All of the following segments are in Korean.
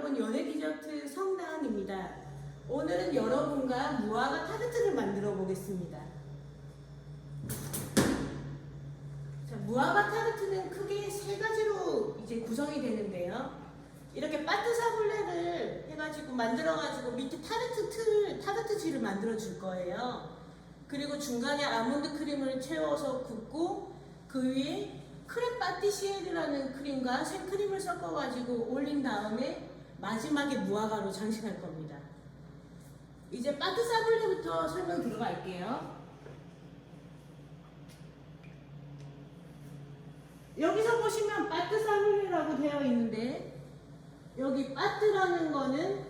여러분, 연애 디저트 성다은입니다. 오늘은 여러분과 무화과 타르트를 만들어 보겠습니다. 자, 무화과 타르트는 크게 세 가지로 이제 구성이 되는데요. 이렇게 바트 사블레를 해가지고 만들어가지고 밑에 타르트지를 만들어 줄 거예요. 그리고 중간에 아몬드 크림을 채워서 굽고 그 위에 크레 파티시에르라는 크림과 생크림을 섞어가지고 올린 다음에 마지막에 무화과로 장식할 겁니다. 이제 바트 사블레부터 설명 들어갈게요. 여기서 보시면 바트 사블레라고 되어 있는데 여기 바트라는 거는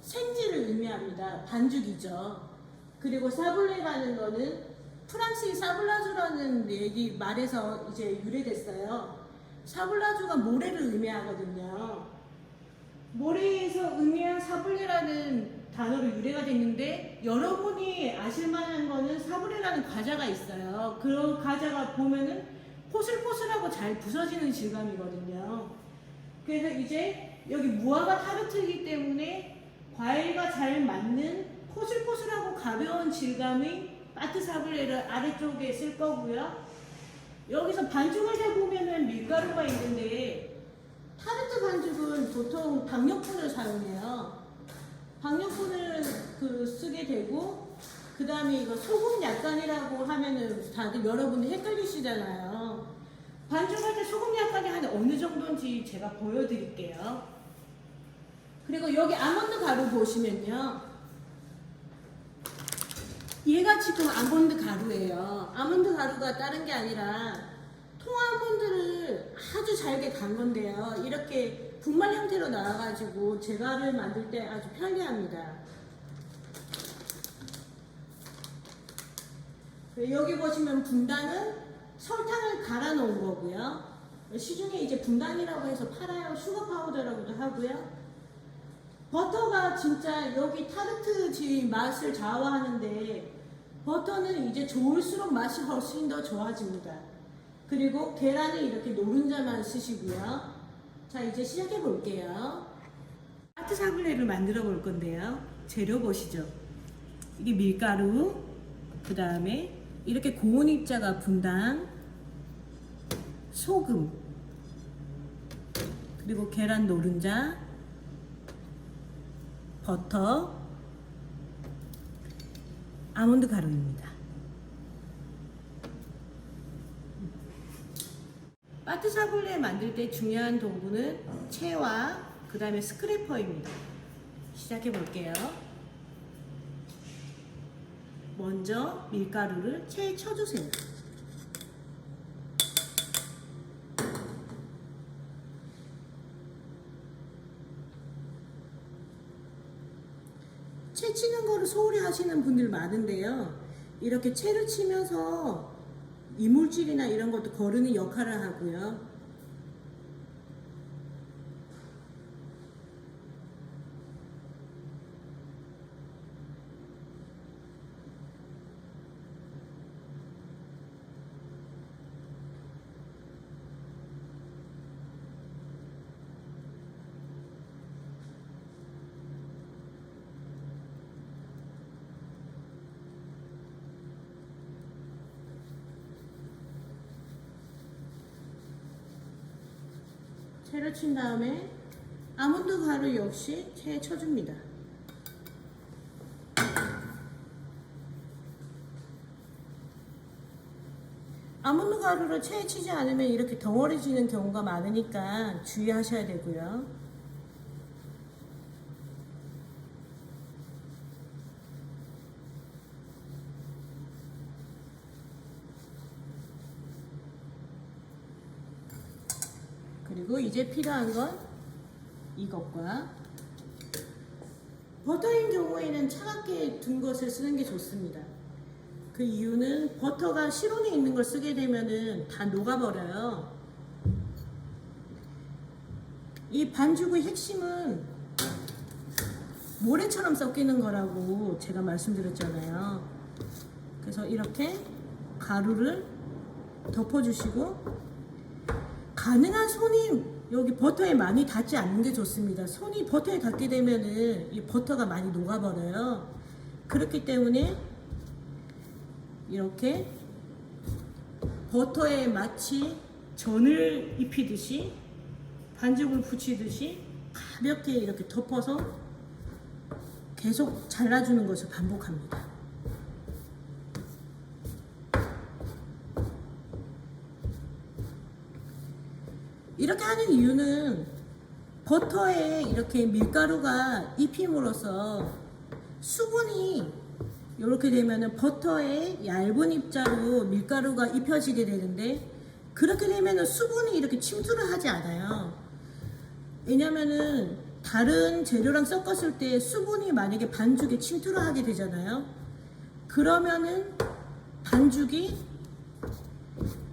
생지를 의미합니다. 반죽이죠. 그리고 사블레라는 거는 프랑스의 사블라주라는 말에서 이제 유래됐어요. 사블라주가 모래를 의미하거든요. 모래에서 의미한 사블레라는 단어로 유래가 됐는데 여러분이 아실 만한 거는 사블레라는 과자가 있어요. 그 과자가 보면은 포슬포슬하고 잘 부서지는 질감이거든요. 그래서 이제 여기 무화과 타르트이기 때문에 과일과 잘 맞는 포슬포슬하고 가벼운 질감의 바트 사블레를 아래쪽에 쓸 거고요. 여기서 반죽을 해보면은 밀가루가 있는데 타르트 반죽은 보통 박력분을 사용해요. 박력분을 쓰게 되고 그 다음에 이거 소금 약간이라고 하면은 다들 여러분들 헷갈리시잖아요. 반죽할 때 소금 약간이 한 어느 정도인지 제가 보여드릴게요. 그리고 여기 아몬드 가루 보시면요. 얘가 지금 아몬드 가루예요. 아몬드 가루가 다른 게 아니라 통아몬드를 아주 잘게 간 건데요. 이렇게 분말 형태로 나와가지고 제가를 만들 때 아주 편리합니다. 여기 보시면 분당은 설탕을 갈아 놓은 거고요. 시중에 이제 분당이라고 해서 팔아요. 슈거 파우더라고도 하고요. 버터가 진짜 여기 타르트지 맛을 좌우하는데 버터는 이제 좋을수록 맛이 훨씬 더 좋아집니다. 그리고 계란은 이렇게 노른자만 쓰시고요. 자, 이제 시작해 볼게요. 바트 사블레를 만들어 볼 건데요. 재료 보시죠. 이게 밀가루, 그 다음에 이렇게 고운 입자가 분당, 소금, 그리고 계란 노른자, 버터, 아몬드 가루입니다. 바트 사블레 만들 때 중요한 도구는 체와 그 다음에 스크래퍼입니다. 시작해 볼게요. 먼저 밀가루를 체에 쳐주세요. 채 치는 거를 소홀히 하시는 분들 많은데요. 이렇게 채를 치면서 이물질이나 이런 것도 거르는 역할을 하고요. 채를 친 다음에 아몬드 가루 역시 채에 쳐줍니다. 아몬드 가루를 채에 치지 않으면 이렇게 덩어리지는 경우가 많으니까 주의하셔야 되고요. 그리고 이제 필요한 건 이것과 버터인 경우에는 차갑게 둔 것을 쓰는 게 좋습니다. 그 이유는 버터가 실온에 있는 걸 쓰게 되면은 다 녹아버려요. 이 반죽의 핵심은 모래처럼 섞이는 거라고 제가 말씀드렸잖아요. 그래서 이렇게 가루를 덮어주시고 가능한 손이 여기 버터에 많이 닿지 않는 게 좋습니다. 손이 버터에 닿게 되면은 이 버터가 많이 녹아버려요. 그렇기 때문에 이렇게 버터에 마치 전을 입히듯이 반죽을 붙이듯이 가볍게 이렇게 덮어서 계속 잘라주는 것을 반복합니다. 이렇게 하는 이유는 버터에 이렇게 밀가루가 입힘으로써 수분이 이렇게 되면은 버터에 얇은 입자로 밀가루가 입혀지게 되는데, 그렇게 되면은 수분이 이렇게 침투를 하지 않아요. 왜냐면은 다른 재료랑 섞었을 때 수분이 만약에 반죽에 침투를 하게 되잖아요. 그러면은 반죽이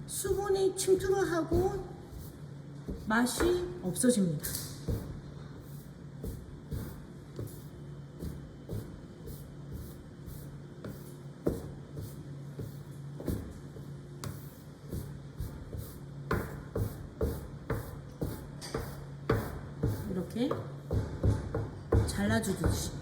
수분이 침투를 하고 맛이 없어집니다. 이렇게 잘라주듯이.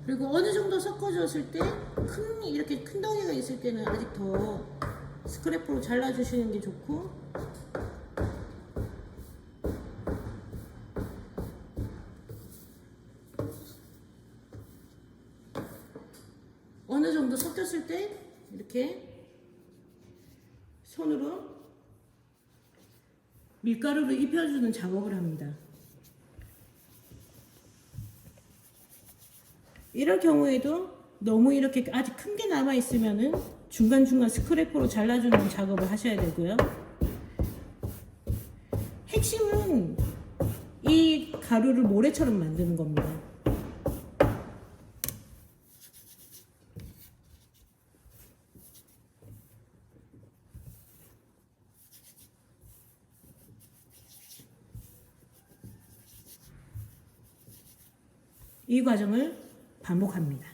그리고 어느 정도 섞어줬을 때 이렇게 큰 덩이가 있을 때는 아직 더 스크래퍼로 잘라주시는 게 좋고, 어느 정도 섞였을 때 이렇게 손으로 밀가루를 입혀주는 작업을 합니다. 이럴 경우에도 너무 이렇게 아직 큰 게 남아 있으면은 중간중간 스크래퍼로 잘라주는 작업을 하셔야 되고요. 핵심은 이 가루를 모래처럼 만드는 겁니다. 이 과정을 반복합니다.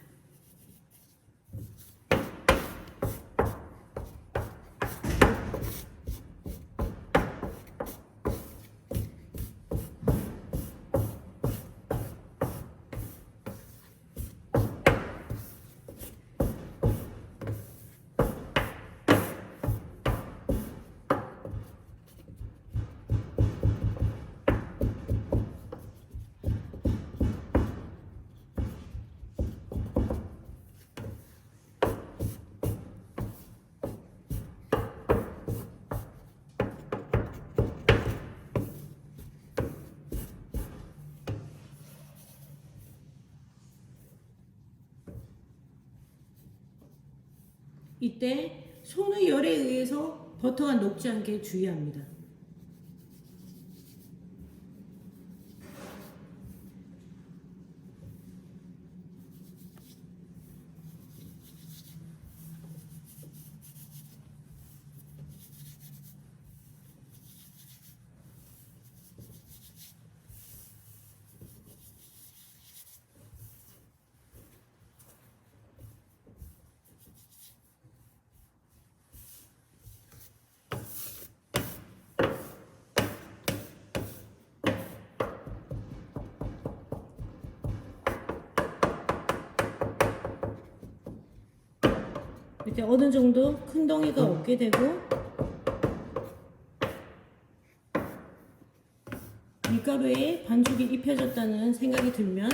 이때 손의 열에 의해서 버터가 녹지 않게 주의합니다. 이렇게 어느 정도 큰 덩이가 없게 되고 밀가루에 반죽이 입혀졌다는 생각이 들면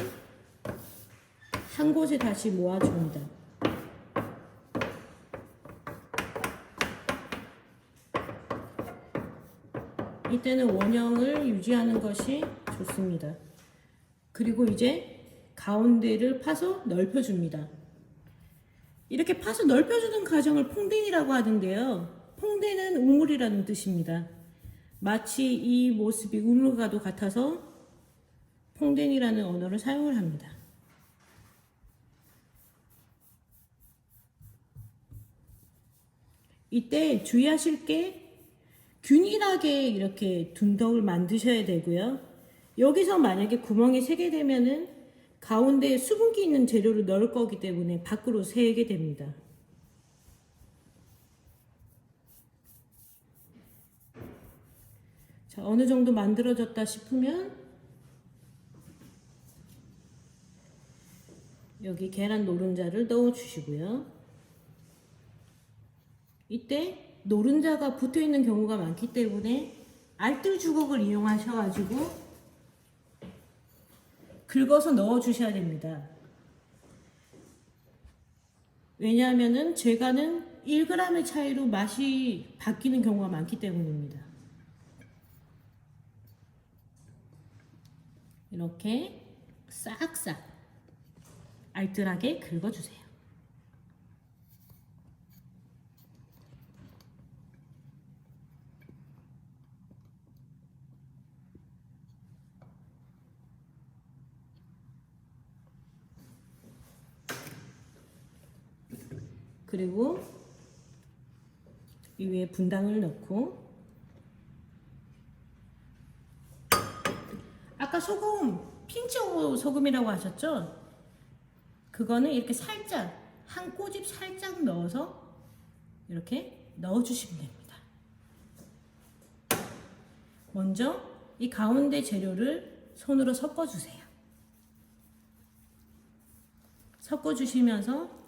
한 곳에 다시 모아줍니다. 이때는 원형을 유지하는 것이 좋습니다. 그리고 이제 가운데를 파서 넓혀줍니다. 이렇게 파서 넓혀주는 과정을 퐁댄이라고 하는데요. 퐁댄은 우물이라는 뜻입니다. 마치 이 모습이 우물과도 같아서 퐁댄이라는 언어를 사용을 합니다. 이때 주의하실 게 균일하게 이렇게 둔덕을 만드셔야 되고요. 여기서 만약에 구멍이 새게 되면은 가운데에 수분기 있는 재료를 넣을 거기 때문에 밖으로 새게 됩니다. 자, 어느 정도 만들어졌다 싶으면 여기 계란 노른자를 넣어 주시고요. 이때 노른자가 붙어 있는 경우가 많기 때문에 알뜰 주걱을 이용하셔가지고 긁어서 넣어 주셔야 됩니다. 왜냐하면은 제가는 1g의 차이로 맛이 바뀌는 경우가 많기 때문입니다. 이렇게 싹싹 알뜰하게 긁어주세요. 그리고 이 위에 분당을 넣고 아까 소금 핑치 소금이라고 하셨죠? 그거는 이렇게 살짝 한 꼬집 살짝 넣어서 이렇게 넣어주시면 됩니다. 먼저 이 가운데 재료를 손으로 섞어주세요. 섞어주시면서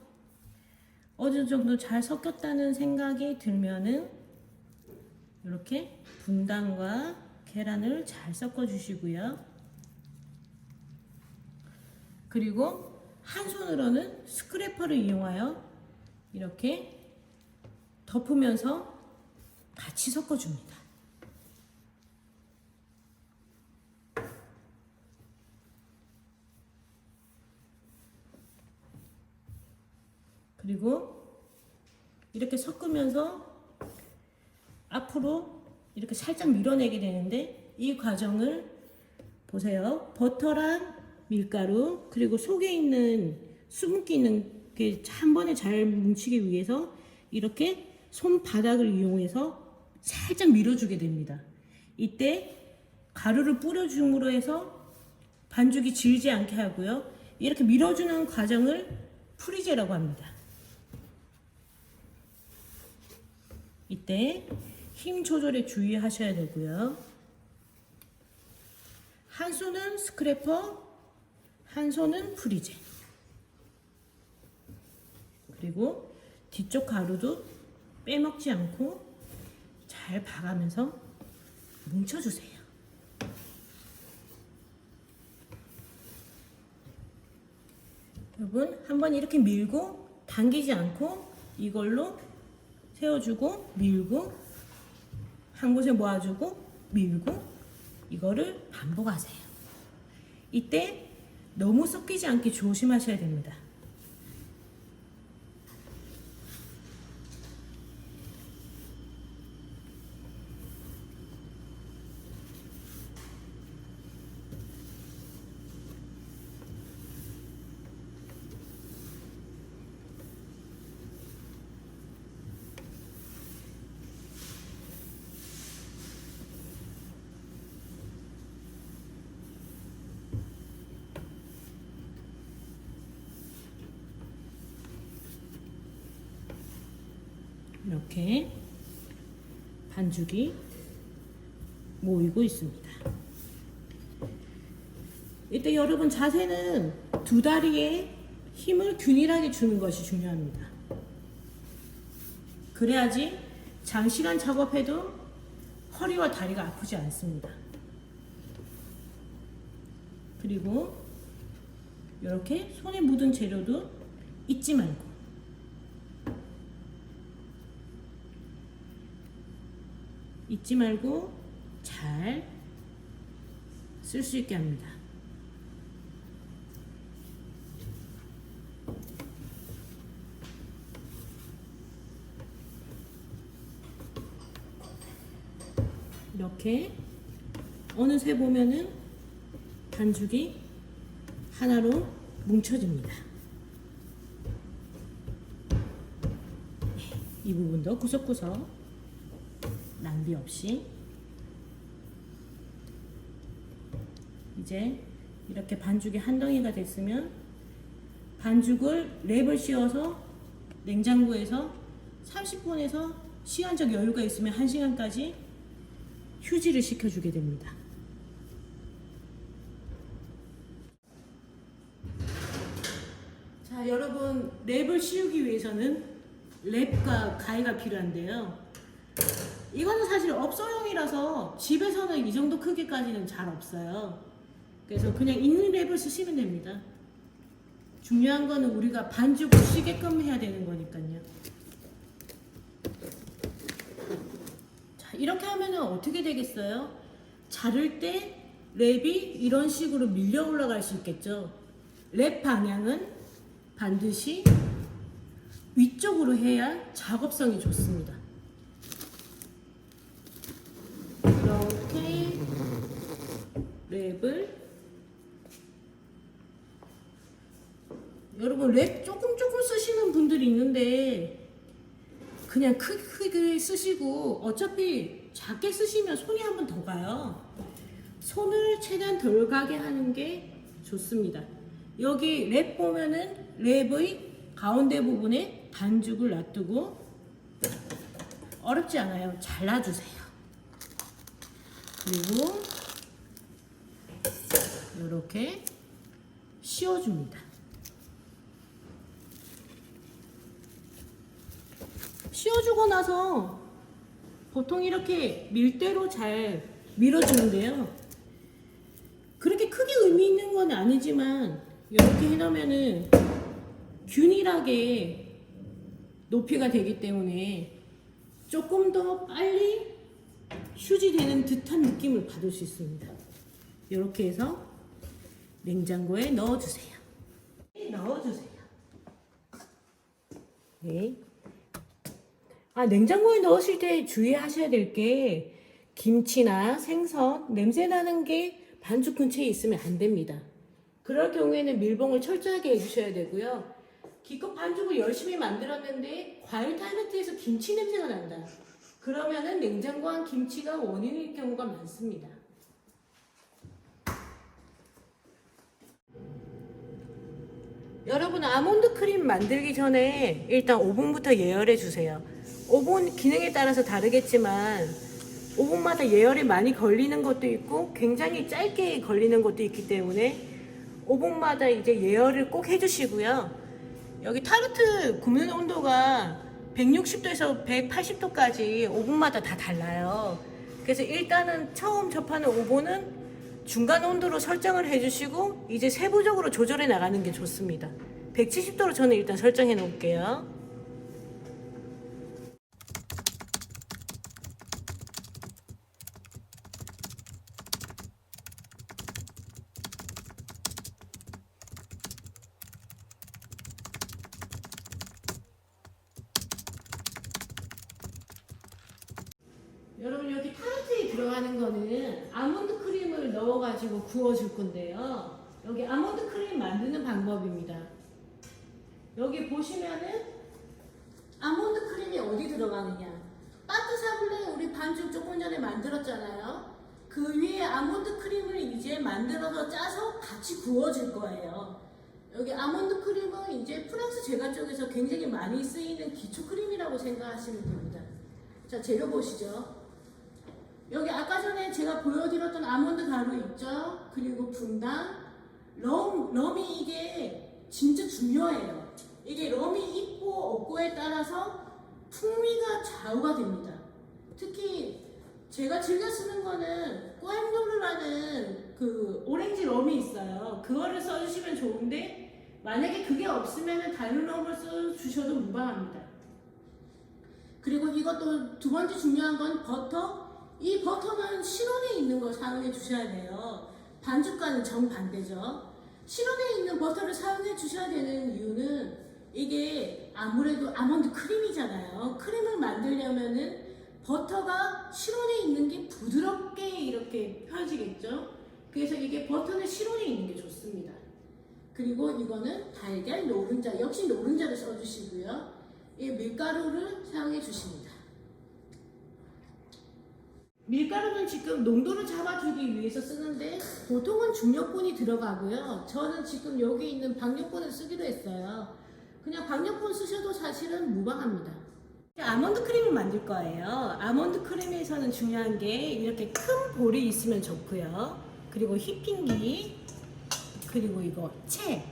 어느 정도 잘 섞였다는 생각이 들면은 이렇게 분당과 계란을 잘 섞어 주시고요. 그리고 한 손으로는 스크래퍼를 이용하여 이렇게 덮으면서 같이 섞어 줍니다. 그리고 이렇게 섞으면서 앞으로 이렇게 살짝 밀어내게 되는데 이 과정을 보세요. 버터랑 밀가루 그리고 속에 있는 수분기 있는 게 한 번에 잘 뭉치기 위해서 이렇게 손바닥을 이용해서 살짝 밀어주게 됩니다. 이때 가루를 뿌려줌으로 해서 반죽이 질지 않게 하고요. 이렇게 밀어주는 과정을 프리제라고 합니다. 이때 힘 조절에 주의하셔야 되고요. 한 손은 스크래퍼, 한 손은 프리제. 그리고 뒤쪽 가루도 빼먹지 않고 잘 봐가면서 뭉쳐주세요. 여러분, 한번 이렇게 밀고 당기지 않고 이걸로 세워주고 밀고 한 곳에 모아주고 밀고 이거를 반복하세요. 이때 너무 섞이지 않게 조심하셔야 됩니다. 이렇게 반죽이 모이고 있습니다. 이때 여러분 자세는 두 다리에 힘을 균일하게 주는 것이 중요합니다. 그래야지 장시간 작업해도 허리와 다리가 아프지 않습니다. 그리고 이렇게 손에 묻은 재료도 잊지 말고 잘 쓸 수 있게 합니다. 이렇게 어느새 보면은 반죽이 하나로 뭉쳐집니다. 이 부분도 구석구석 낭비 없이 이제 이렇게 반죽이 한 덩이가 됐으면 반죽을 랩을 씌워서 냉장고에서 30분에서 시간적 여유가 있으면 1시간까지 휴지를 시켜주게 됩니다. 자, 여러분, 랩을 씌우기 위해서는 랩과 가위가 필요한데요. 이거는 사실 업소용이라서 집에서는 이 정도 크기까지는 잘 없어요. 그래서 그냥 있는 랩을 쓰시면 됩니다. 중요한 거는 우리가 반죽을 쉬게끔 해야 되는 거니까요. 자, 이렇게 하면은 어떻게 되겠어요? 자를 때 랩이 이런 식으로 밀려 올라갈 수 있겠죠. 랩 방향은 반드시 위쪽으로 해야 작업성이 좋습니다. 이렇게 랩을 여러분 랩 조금 쓰시는 분들이 있는데 그냥 크게 쓰시고 어차피 작게 쓰시면 손이 한 번 더 가요. 손을 최대한 덜 가게 하는 게 좋습니다. 여기 랩 보면은 랩의 가운데 부분에 반죽을 놔두고 어렵지 않아요. 잘라주세요. 그리고 이렇게 씌워줍니다. 씌워주고 나서 보통 이렇게 밀대로 잘 밀어주는데요. 그렇게 크게 의미 있는 건 아니지만 이렇게 해놓으면은 균일하게 높이가 되기 때문에 조금 더 빨리 휴지되는 듯한 느낌을 받을 수 있습니다. 이렇게 해서 냉장고에 넣어주세요. 네. 냉장고에 넣으실 때 주의하셔야 될 게 김치나 생선 냄새 나는 게 반죽 근처에 있으면 안 됩니다. 그럴 경우에는 밀봉을 철저하게 해주셔야 되고요. 기껏 반죽을 열심히 만들었는데 과일 타르트에서 김치 냄새가 난다. 그러면은 냉장고 안 김치가 원인일 경우가 많습니다. 여러분 아몬드 크림 만들기 전에 일단 오븐부터 예열해 주세요. 오븐 기능에 따라서 다르겠지만 오븐마다 예열이 많이 걸리는 것도 있고 굉장히 짧게 걸리는 것도 있기 때문에 오븐마다 이제 예열을 꼭 해주시고요. 여기 타르트 굽는 온도가 160도에서 180도까지 오븐마다 다 달라요. 그래서 일단은 처음 접하는 오븐은 중간 온도로 설정을 해주시고 이제 세부적으로 조절해 나가는 게 좋습니다. 170도로 저는 일단 설정해 놓을게요. 여러분 여기 타르트에 들어가는 거는 아몬드 크림을 넣어가지고 구워줄 건데요. 여기 아몬드 크림 만드는 방법입니다. 여기 보시면은 아몬드 크림이 어디 들어가느냐. 바트 사블레 우리 반죽 조금 전에 만들었잖아요. 그 위에 아몬드 크림을 이제 만들어서 짜서 같이 구워줄 거예요. 여기 아몬드 크림은 이제 프랑스 제과 쪽에서 굉장히 많이 쓰이는 기초 크림이라고 생각하시면 됩니다. 자, 재료 보시죠. 여기 아까 전에 제가 보여드렸던 아몬드 가루 있죠? 그리고 분당, 럼이 이게 진짜 중요해요. 이게 럼이 있고 없고에 따라서 풍미가 좌우가 됩니다. 특히 제가 즐겨 쓰는 거는 꼬엠도르라는 그 오렌지 럼이 있어요. 그거를 써주시면 좋은데 만약에 그게 없으면 다른 럼을 써주셔도 무방합니다. 그리고 이것도 두 번째 중요한 건 버터. 이 버터는 실온에 있는 걸 사용해 주셔야 돼요. 반죽과는 정반대죠. 실온에 있는 버터를 사용해 주셔야 되는 이유는 이게 아무래도 아몬드 크림이잖아요. 크림을 만들려면은 버터가 실온에 있는 게 부드럽게 이렇게 펴지겠죠. 그래서 이게 버터는 실온에 있는 게 좋습니다. 그리고 이거는 달걀 노른자, 역시 노른자를 써주시고요. 이 밀가루를 사용해 주십니다. 밀가루는 지금 농도를 잡아주기 위해서 쓰는데 보통은 중력분이 들어가고요. 저는 지금 여기 있는 박력분을 쓰기로 했어요. 그냥 박력분 쓰셔도 사실은 무방합니다. 아몬드 크림을 만들 거예요. 아몬드 크림에서는 중요한 게 이렇게 큰 볼이 있으면 좋고요. 그리고 휘핑기, 그리고 이거 채,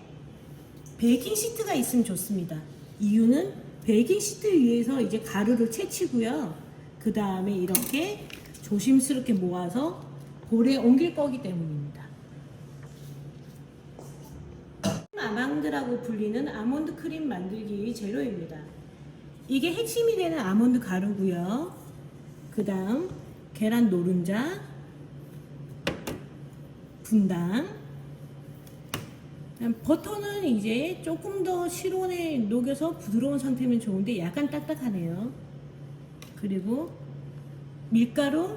베이킹 시트가 있으면 좋습니다. 이유는 베이킹 시트 위에서 이제 가루를 채치고요. 그 다음에 이렇게 조심스럽게 모아서 볼에 옮길 거기 때문입니다. 아망드라고 불리는 아몬드 크림 만들기 재료입니다. 이게 핵심이 되는 아몬드 가루고요. 그 다음 계란 노른자, 분당, 버터는 이제 조금 더 실온에 녹여서 부드러운 상태면 좋은데 약간 딱딱하네요. 그리고 밀가루,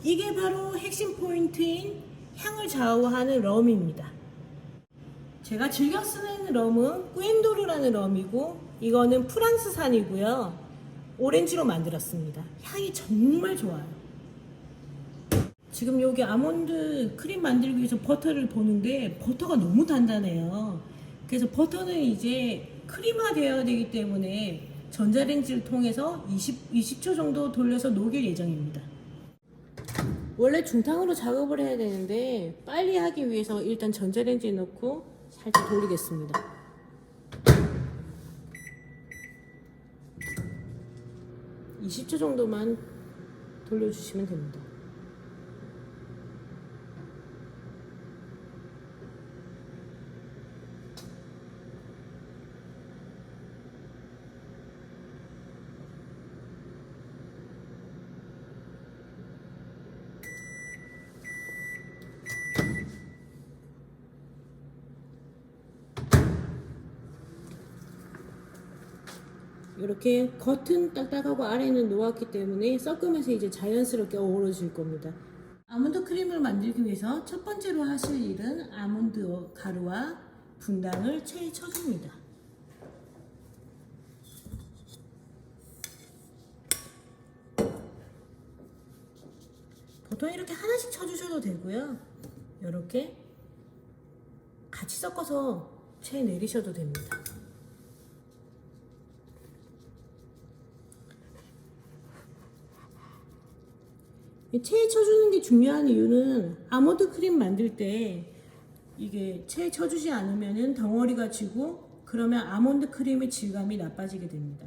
이게 바로 핵심 포인트인 향을 좌우하는 럼입니다. 제가 즐겨 쓰는 럼은 꾸엔도르라는 럼이고 이거는 프랑스산이고요. 오렌지로 만들었습니다. 향이 정말 좋아요. 지금 여기 아몬드 크림 만들기 위해서 버터를 보는데 버터가 너무 단단해요. 그래서 버터는 이제 크림화 되어야 되기 때문에 전자레인지를 통해서 20초 정도 돌려서 녹일 예정입니다. 원래 중탕으로 작업을 해야 되는데 빨리 하기 위해서 일단 전자레인지에 넣고 살짝 돌리겠습니다. (20초) 정도만 돌려주시면 됩니다. 이렇게 겉은 딱딱하고 아래는 노랗기 때문에 섞으면서 이제 자연스럽게 어우러질 겁니다. 아몬드 크림을 만들기 위해서 첫 번째로 하실 일은 아몬드 가루와 분당을 체에 쳐줍니다. 보통 이렇게 하나씩 쳐주셔도 되고요. 이렇게 같이 섞어서 체에 내리셔도 됩니다. 체에 쳐주는 게 중요한 이유는 아몬드 크림 만들 때 이게 체에 쳐주지 않으면 덩어리가 지고 그러면 아몬드 크림의 질감이 나빠지게 됩니다.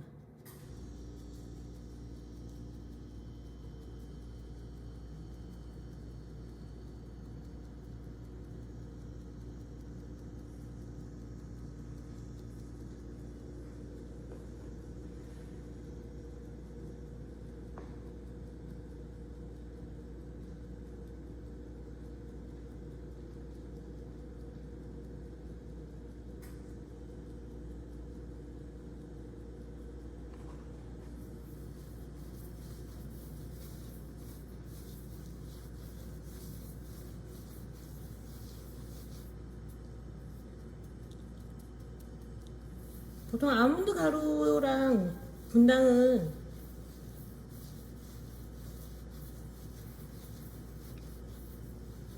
보통 아몬드 가루랑 분당은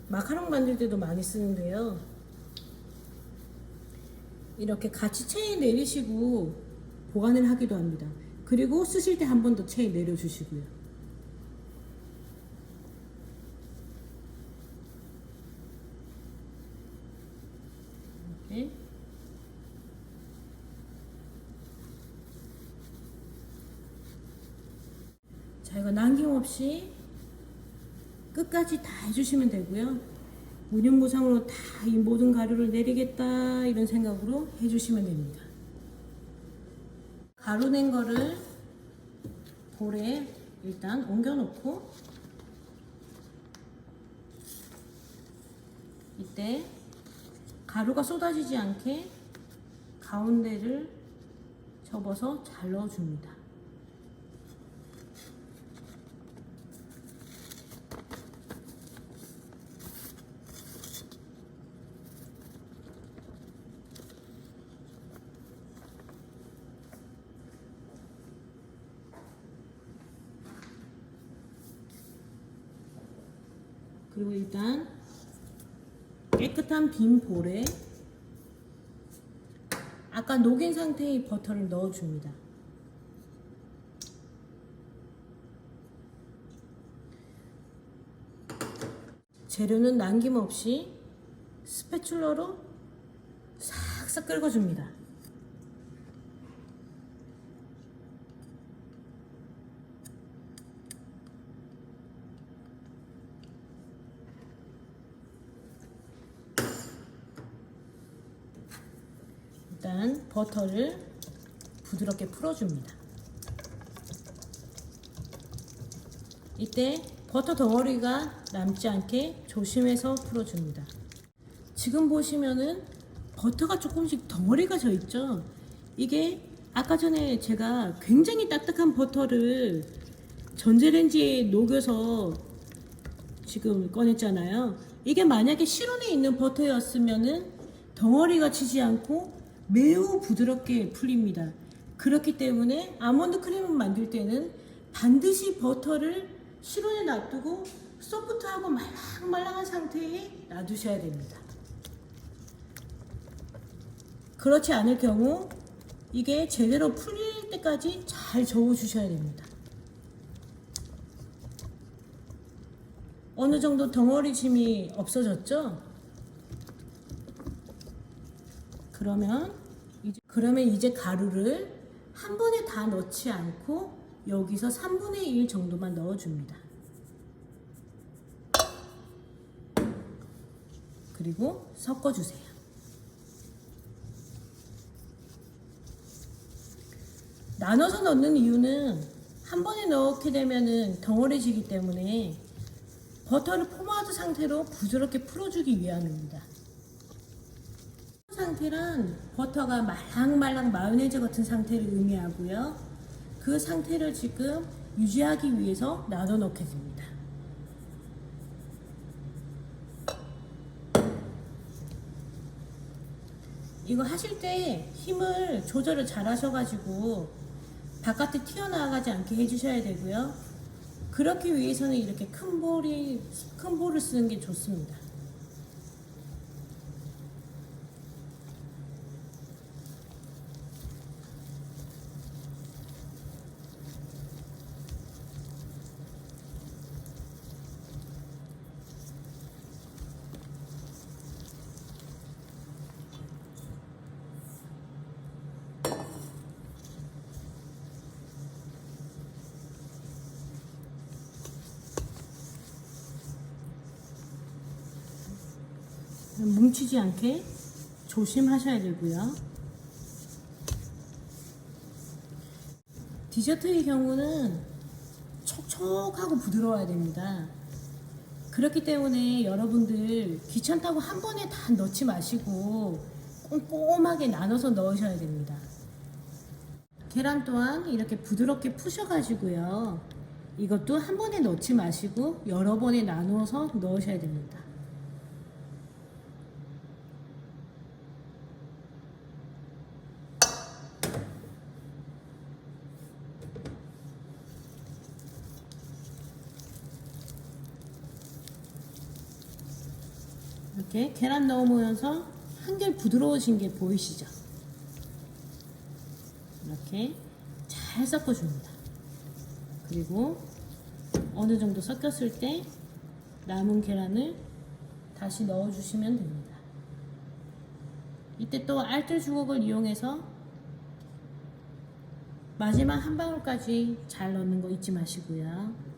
마카롱 만들 때도 많이 쓰는데요. 이렇게 같이 체에 내리시고 보관을 하기도 합니다. 그리고 쓰실 때 한 번 더 체에 내려주시고요. 이렇게. 자, 이거 남김없이 끝까지 다 해주시면 되고요. 무념무상으로 다 이 모든 가루를 내리겠다 이런 생각으로 해주시면 됩니다. 가루 낸 거를 볼에 일단 옮겨 놓고 이때 가루가 쏟아지지 않게 가운데를 접어서 잘 넣어줍니다. 그리고 일단 깨끗한 빈 볼에 아까 녹인 상태의 버터를 넣어줍니다. 재료는 남김없이 스패츌러로 싹싹 긁어줍니다. 일단 버터를 부드럽게 풀어줍니다. 이때 버터 덩어리가 남지 않게 조심해서 풀어줍니다. 지금 보시면은 버터가 조금씩 덩어리가 져 있죠. 이게 아까 전에 제가 굉장히 딱딱한 버터를 전자레인지에 녹여서 지금 꺼냈잖아요. 이게 만약에 실온에 있는 버터였으면은 덩어리가 지지 않고 매우 부드럽게 풀립니다. 그렇기 때문에 아몬드 크림을 만들 때는 반드시 버터를 실온에 놔두고 소프트하고 말랑말랑한 상태에 놔두셔야 됩니다. 그렇지 않을 경우 이게 제대로 풀릴 때까지 잘 저어 주셔야 됩니다. 어느 정도 덩어리 짐이 없어졌죠? 그러면 이제 가루를 한 번에 다 넣지 않고 여기서 3분의 1 정도만 넣어줍니다. 그리고 섞어주세요. 나눠서 넣는 이유는 한 번에 넣게 되면 덩어리지기 때문에 버터를 포마드 상태로 부드럽게 풀어주기 위함입니다. 상태란 버터가 말랑말랑 마요네즈 같은 상태를 의미하고요. 그 상태를 지금 유지하기 위해서 나눠 넣게 됩니다. 이거 하실 때 힘을 조절을 잘 하셔가지고 바깥에 튀어나가지 않게 해주셔야 되고요. 그렇기 위해서는 이렇게 큰 볼을 쓰는 게 좋습니다. 뭉치지 않게 조심하셔야 되고요. 디저트의 경우는 촉촉하고 부드러워야 됩니다. 그렇기 때문에 여러분들 귀찮다고 한 번에 다 넣지 마시고 꼼꼼하게 나눠서 넣으셔야 됩니다. 계란 또한 이렇게 부드럽게 푸셔가지고요. 이것도 한 번에 넣지 마시고 여러 번에 나누어서 넣으셔야 됩니다. 이렇게 계란 넣으면서 한결 부드러워진 게 보이시죠? 이렇게 잘 섞어줍니다. 그리고 어느 정도 섞였을 때 남은 계란을 다시 넣어주시면 됩니다. 이때 또 알뜰 주걱을 이용해서 마지막 한 방울까지 잘 넣는 거 잊지 마시고요.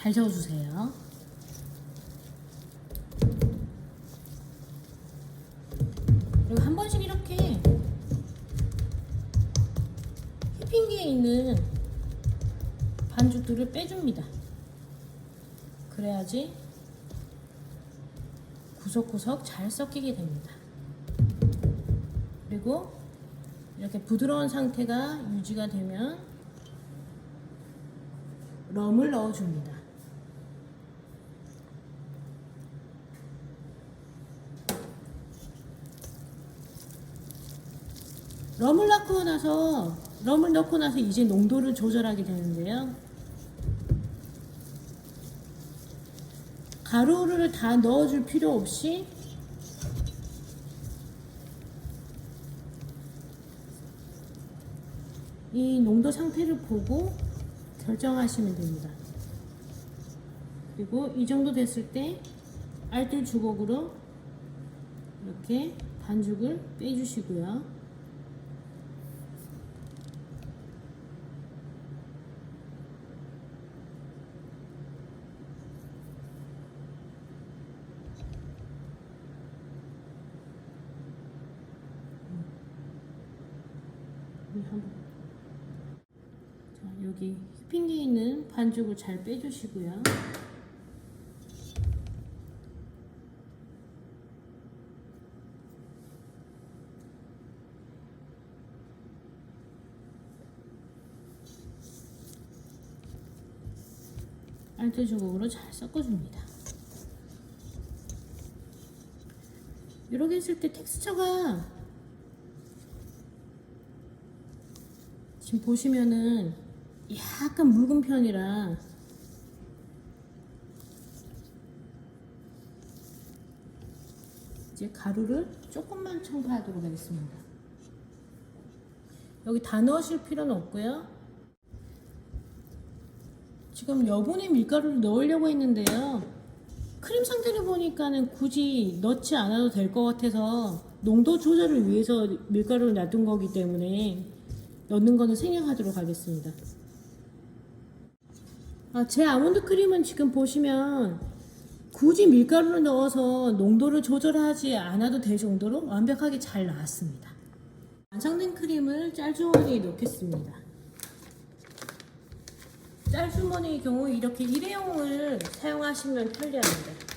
잘 저어주세요. 그리고 한 번씩 이렇게 휘핑기에 있는 반죽들을 빼줍니다. 그래야지 구석구석 잘 섞이게 됩니다. 그리고 이렇게 부드러운 상태가 유지가 되면 럼을 넣어줍니다. 럼을 넣고 나서 이제 농도를 조절하게 되는데요. 가루를 다 넣어줄 필요 없이 이 농도 상태를 보고 결정하시면 됩니다. 그리고 이 정도 됐을 때 알뜰 주걱으로 이렇게 반죽을 빼주시고요. 자, 여기 휘핑기에 있는 반죽을 잘 빼주시고요. 알뜰 주걱으로 잘 섞어줍니다. 이렇게 했을 때 텍스처가 지금 보시면은 약간 묽은 편이라 이제 가루를 조금만 첨가하도록 하겠습니다. 여기 다 넣으실 필요는 없고요. 지금 여분의 밀가루를 넣으려고 했는데요. 크림 상태를 보니까는 굳이 넣지 않아도 될 것 같아서 농도 조절을 위해서 밀가루를 놔둔 거기 때문에 넣는 거는 생략하도록 하겠습니다. 제 아몬드 크림은 지금 보시면 굳이 밀가루를 넣어서 농도를 조절하지 않아도 될 정도로 완벽하게 잘 나왔습니다. 완성된 크림을 짤주머니에 넣겠습니다. 짤주머니의 경우 이렇게 일회용을 사용하시면 편리합니다.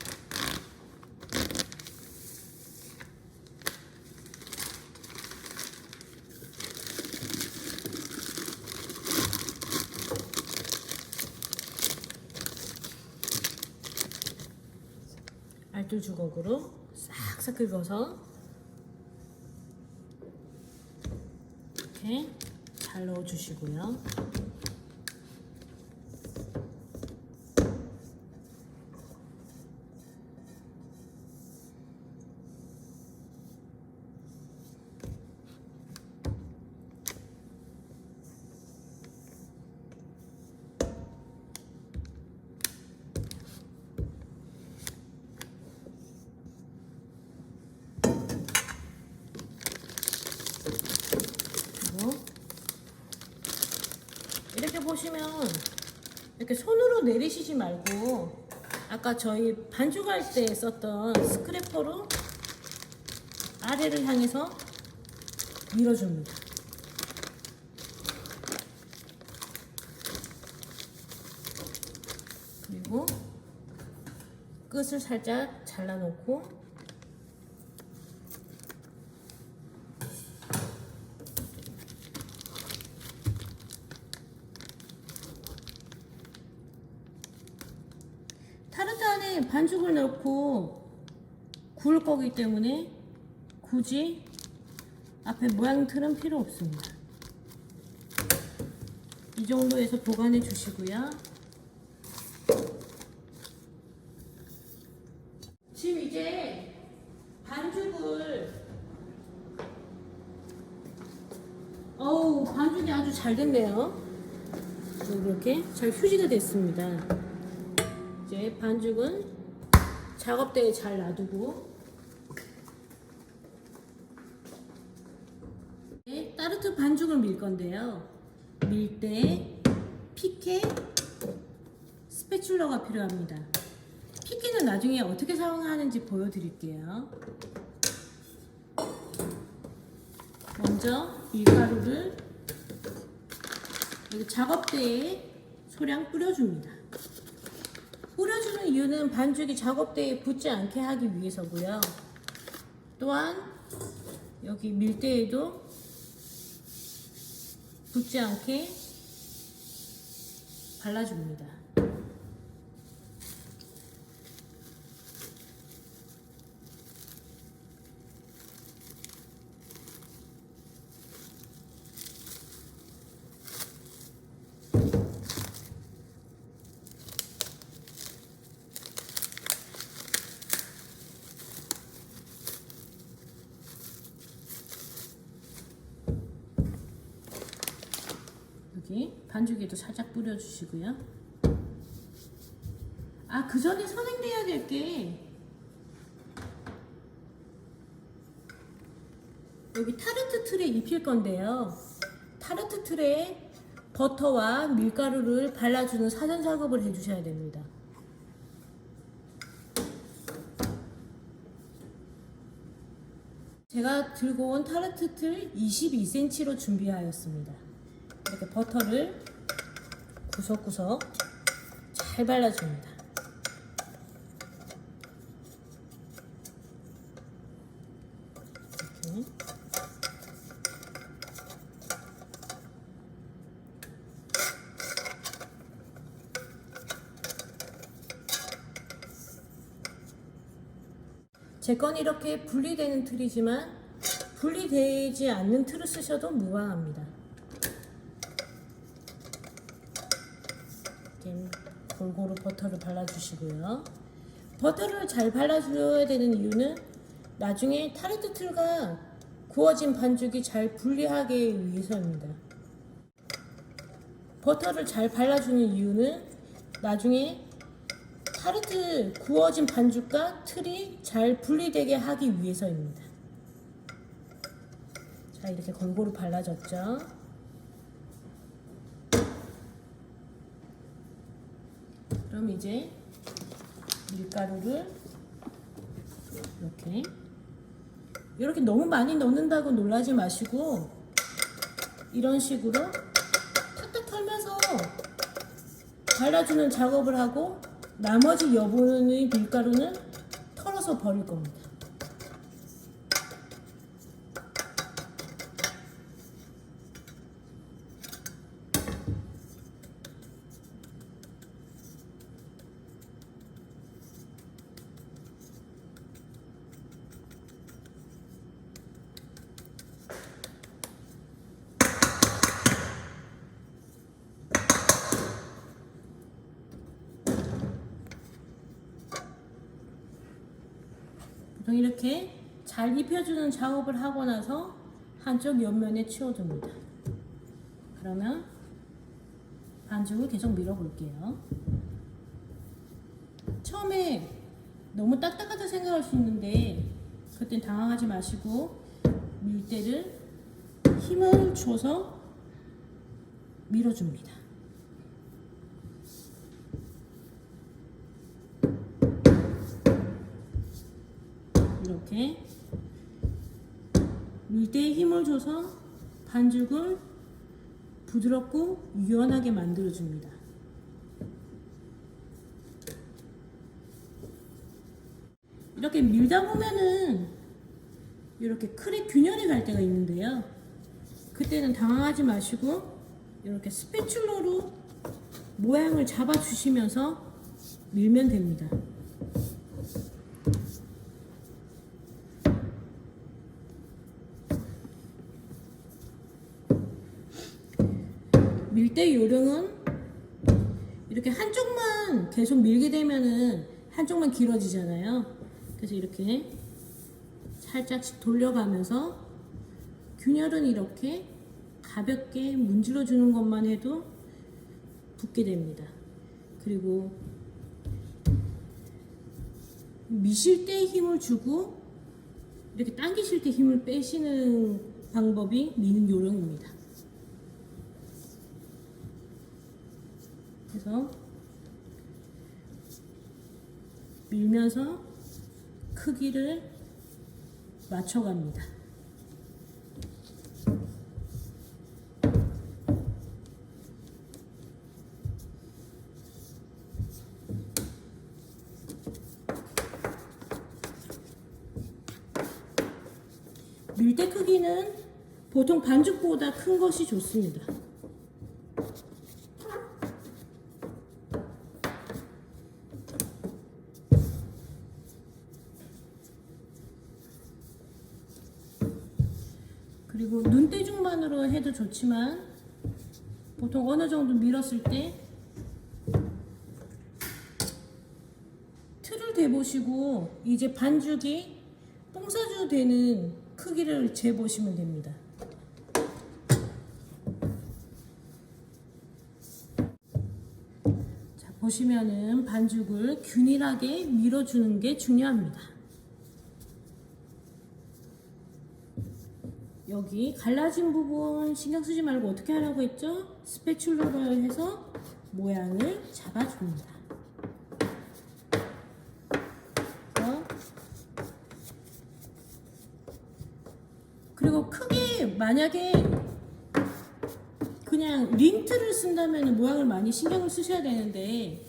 알뜰 주걱으로 싹싹 긁어서 이렇게 잘 넣어주시고요. 이렇게 보시면 이렇게 손으로 내리시지 말고 아까 저희 반죽할 때 썼던 스크래퍼로 아래를 향해서 밀어줍니다. 그리고 끝을 살짝 잘라놓고 타르트 안에 반죽을 넣고 구울 거기 때문에 굳이 앞에 모양 틀은 필요 없습니다. 이 정도에서 보관해 주시고요. 지금 이제 반죽을 반죽이 아주 잘 됐네요. 이렇게 잘 휴지가 됐습니다. 이제 반죽은 작업대에 잘 놔두고 타르트 반죽을 밀 건데요. 밀 때 피케 스패츌러가 필요합니다. 핏기는 나중에 어떻게 사용하는지 보여드릴게요. 먼저 밀가루를 여기 작업대에 소량 뿌려줍니다. 뿌려주는 이유는 반죽이 작업대에 붙지 않게 하기 위해서고요. 또한 여기 밀대에도 붙지 않게 발라줍니다. 여기 반죽에도 살짝 뿌려주시고요. 아, 그 전에 선행돼야 될 게 여기 타르트 틀에 입힐 건데요. 타르트 틀에 버터와 밀가루를 발라주는 사전 작업을 해주셔야 됩니다. 제가 들고 온 타르트 틀 22cm로 준비하였습니다. 이렇게 버터를 구석구석 잘 발라줍니다. 이렇게. 제 건 이렇게 분리되는 틀이지만 분리되지 않는 틀을 쓰셔도 무방합니다. 이렇게 골고루 버터를 발라주시고요. 버터를 잘 발라줘야 되는 이유는 나중에 타르트 틀과 구워진 반죽이 잘 분리하기 위해서입니다. 버터를 잘 발라주는 이유는 나중에 타르트 구워진 반죽과 틀이 잘 분리되게 하기 위해서입니다. 자, 이렇게 골고루 발라졌죠. 그럼 이제 밀가루를 이렇게 너무 많이 넣는다고 놀라지 마시고 이런 식으로 탁탁 털면서 발라주는 작업을 하고 나머지 여분의 밀가루는 털어서 버릴 겁니다. 보통 이렇게 잘 입혀주는 작업을 하고 나서 한쪽 옆면에 치워줍니다. 그러면 반죽을 계속 밀어볼게요. 처음에 너무 딱딱하다 생각할 수 있는데 그땐 당황하지 마시고 밀대를 힘을 줘서 밀어줍니다. 이렇게 밀대에 힘을 줘서 반죽을 부드럽고 유연하게 만들어줍니다. 이렇게 밀다 보면은 이렇게 크랙 균열이 갈 때가 있는데요. 그때는 당황하지 마시고 이렇게 스패츌러로 모양을 잡아주시면서 밀면 됩니다. 밀대 요령은 이렇게 한쪽만 계속 밀게 되면은 한쪽만 길어지잖아요. 그래서 이렇게 살짝씩 돌려가면서 균열은 이렇게 가볍게 문질러 주는 것만 해도 붙게 됩니다. 그리고 미실 때 힘을 주고 이렇게 당기실 때 힘을 빼시는 방법이 미는 요령입니다. 그래서 밀면서 크기를 맞춰갑니다. 밀대 크기는 보통 반죽보다 큰 것이 좋습니다. 그리고 눈대중만으로 해도 좋지만 보통 어느 정도 밀었을 때 틀을 대보시고 이제 반죽이 뽕사주 되는 크기를 재보시면 됩니다. 자, 보시면은 반죽을 균일하게 밀어주는 게 중요합니다. 여기 갈라진 부분 신경 쓰지 말고 어떻게 하라고 했죠? 스패츌러로 해서 모양을 잡아줍니다. 그리고 크게 만약에 그냥 린트를 쓴다면 모양을 많이 신경을 쓰셔야 되는데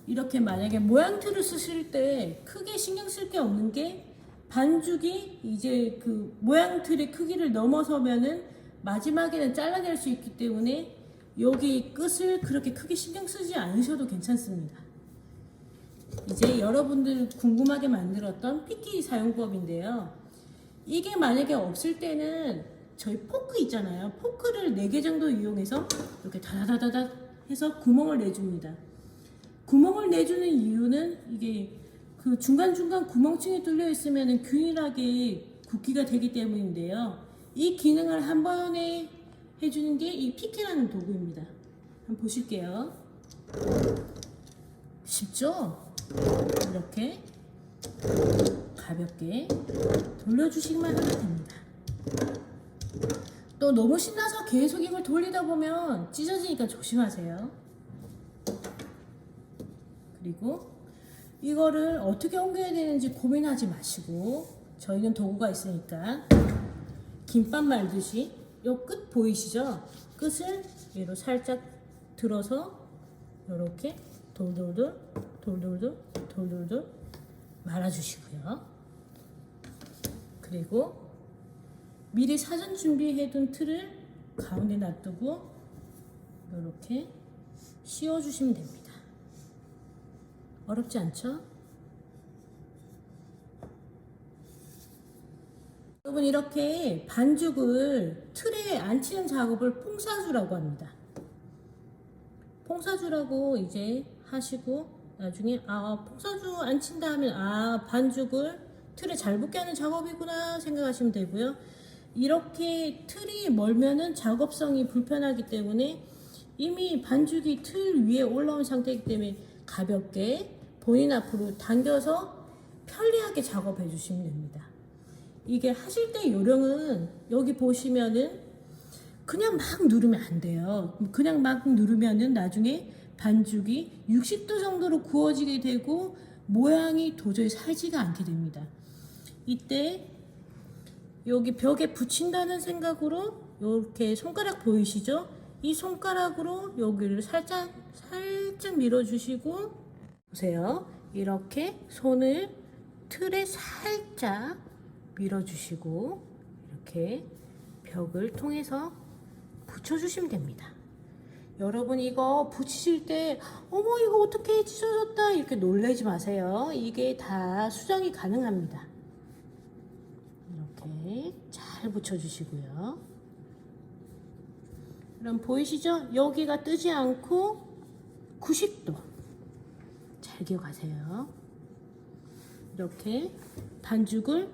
이렇게 만약에 모양 틀을 쓰실 때 크게 신경 쓸 게 없는 게 반죽이 이제 그 모양 틀의 크기를 넘어서면은 마지막에는 잘라낼 수 있기 때문에 여기 끝을 그렇게 크게 신경 쓰지 않으셔도 괜찮습니다. 이제 여러분들 궁금하게 만들었던 피키 사용법인데요. 이게 만약에 없을 때는 저희 포크 있잖아요. 포크를 4개 정도 이용해서 이렇게 다다다다다 해서 구멍을 내줍니다. 구멍을 내주는 이유는 이게 그 중간중간 구멍층이 뚫려 있으면 균일하게 굽기가 되기 때문인데요. 이 기능을 한 번에 해주는 게 이 피키라는 도구입니다. 한번 보실게요. 쉽죠? 이렇게 가볍게 돌려주시기만 하면 됩니다. 또 너무 신나서 계속 이걸 돌리다 보면 찢어지니까 조심하세요. 그리고 이거를 어떻게 옮겨야 되는지 고민하지 마시고 저희는 도구가 있으니까 김밥 말듯이 요 끝 보이시죠? 끝을 얘로 살짝 들어서 이렇게 돌돌돌 돌돌돌 돌돌돌 말아주시고요. 그리고 미리 사전 준비해둔 틀을 가운데 놔두고 이렇게 씌워주시면 됩니다. 어렵지 않죠? 여러분 이렇게 반죽을 틀에 앉히는 작업을 퐁사주라고 합니다. 퐁사주라고 이제 하시고 나중에 퐁사주 앉힌다 하면 반죽을 틀에 잘 붙게 하는 작업이구나 생각하시면 되고요. 이렇게 틀이 멀면은 작업성이 불편하기 때문에 이미 반죽이 틀 위에 올라온 상태이기 때문에 가볍게 본인 앞으로 당겨서 편리하게 작업해 주시면 됩니다. 이게 하실 때 요령은 여기 보시면은 그냥 막 누르면 안 돼요. 그냥 막 누르면은 나중에 반죽이 60도 정도로 구워지게 되고 모양이 도저히 살지가 않게 됩니다. 이때 여기 벽에 붙인다는 생각으로 이렇게 손가락 보이시죠? 이 손가락으로 여기를 살짝 밀어주시고 보세요. 이렇게 손을 틀에 살짝 밀어주시고 이렇게 벽을 통해서 붙여주시면 됩니다. 여러분 이거 붙이실 때 어머 이거 어떻게 찢어졌다 이렇게 놀라지 마세요. 이게 다 수정이 가능합니다. 이렇게 잘 붙여주시고요. 그럼 보이시죠? 여기가 뜨지 않고 90도 잘 기억하세요. 이렇게 반죽을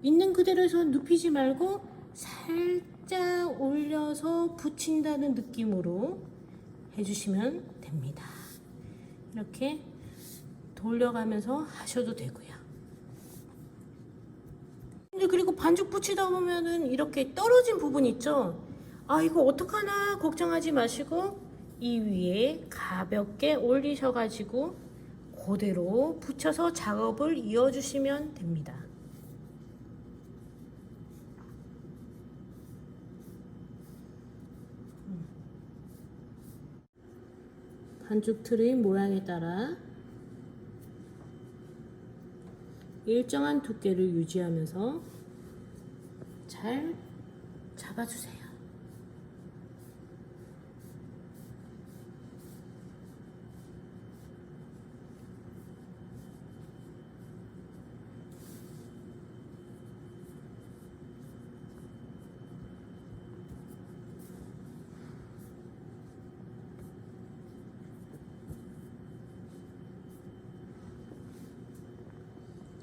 있는 그대로 해서 눕히지 말고 살짝 올려서 붙인다는 느낌으로 해주시면 됩니다. 이렇게 돌려가면서 하셔도 되고요. 그리고 반죽 붙이다 보면은 이렇게 떨어진 부분 있죠? 이거 어떡하나 걱정하지 마시고 이 위에 가볍게 올리셔가지고 그대로 붙여서 작업을 이어주시면 됩니다. 반죽 트레이 모양에 따라 일정한 두께를 유지하면서 잘 잡아주세요.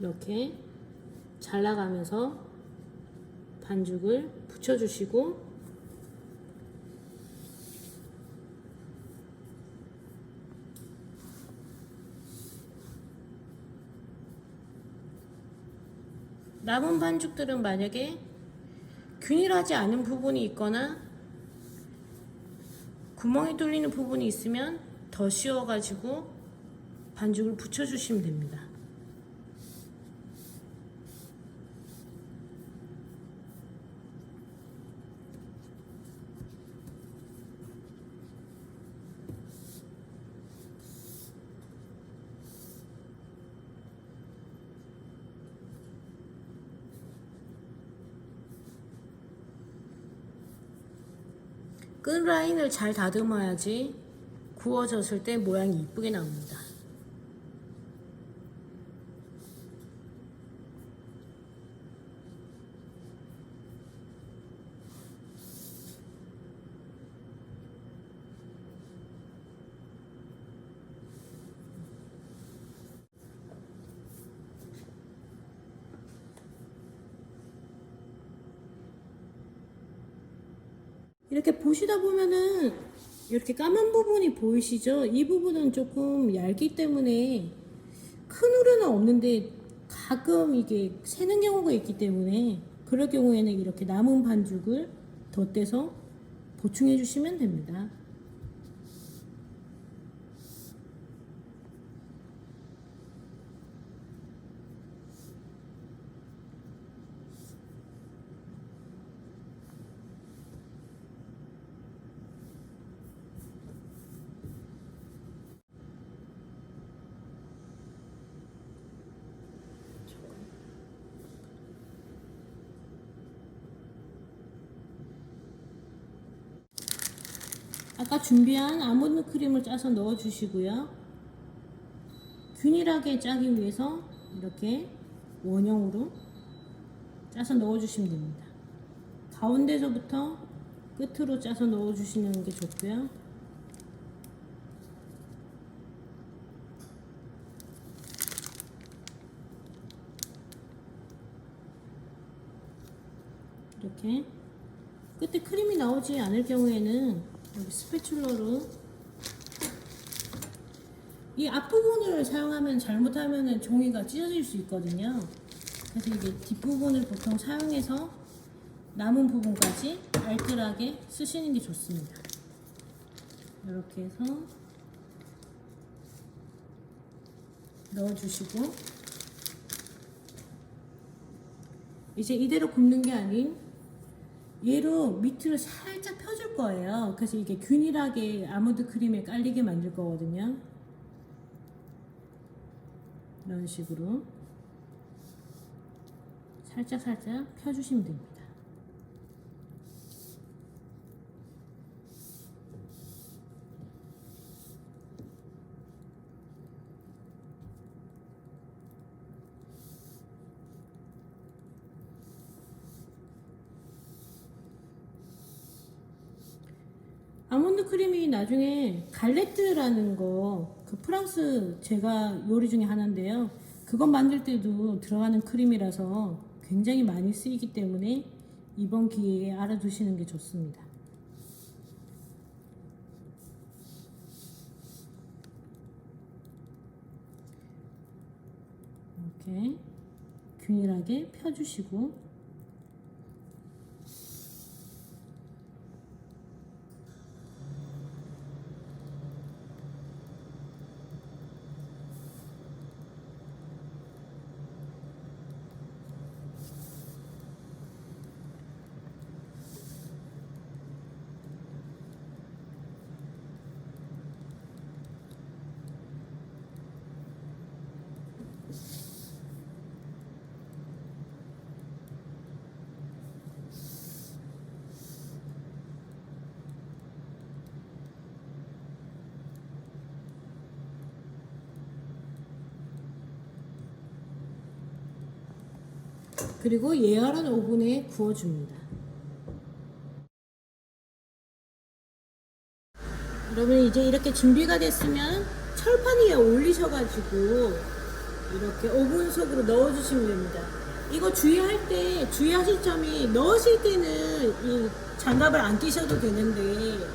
이렇게 잘라가면서 반죽을 붙여주시고 남은 반죽들은 만약에 균일하지 않은 부분이 있거나 구멍이 뚫리는 부분이 있으면 더 씌워가지고 반죽을 붙여주시면 됩니다. 끈 라인을 잘 다듬어야지 구워졌을 때 모양이 이쁘게 나옵니다. 이렇게 보시다 보면은 이렇게 까만 부분이 보이시죠? 이 부분은 조금 얇기 때문에 큰 우려는 없는데 가끔 이게 새는 경우가 있기 때문에 그럴 경우에는 이렇게 남은 반죽을 덧대서 보충해 주시면 됩니다. 아까 준비한 아몬드 크림을 짜서 넣어 주시고요. 균일하게 짜기 위해서 이렇게 원형으로 짜서 넣어 주시면 됩니다. 가운데서부터 끝으로 짜서 넣어 주시는 게 좋고요. 이렇게 끝에 크림이 나오지 않을 경우에는 여기 스패츌러로 이 앞부분을 사용하면 잘못하면 종이가 찢어질 수 있거든요. 그래서 이게 뒷부분을 보통 사용해서 남은 부분까지 알뜰하게 쓰시는 게 좋습니다. 이렇게 해서 넣어주시고 이제 이대로 굽는 게 아닌 얘로 밑으로 살짝 펴줄 거예요. 그래서 이게 균일하게 아몬드 크림에 깔리게 만들 거거든요. 이런 식으로 살짝 펴주시면 됩니다. 아몬드 크림이 나중에 갈레트라는 거, 그 프랑스 제가 요리 중에 하나인데요. 그것 만들 때도 들어가는 크림이라서 굉장히 많이 쓰이기 때문에 이번 기회에 알아두시는 게 좋습니다. 이렇게 균일하게 펴주시고 그리고 예열한 오븐에 구워줍니다. 여러분 이제 이렇게 준비가 됐으면 철판 위에 올리셔가지고 이렇게 오븐 속으로 넣어주시면 됩니다. 이거 주의하실 점이 넣으실 때는 이 장갑을 안 끼셔도 되는데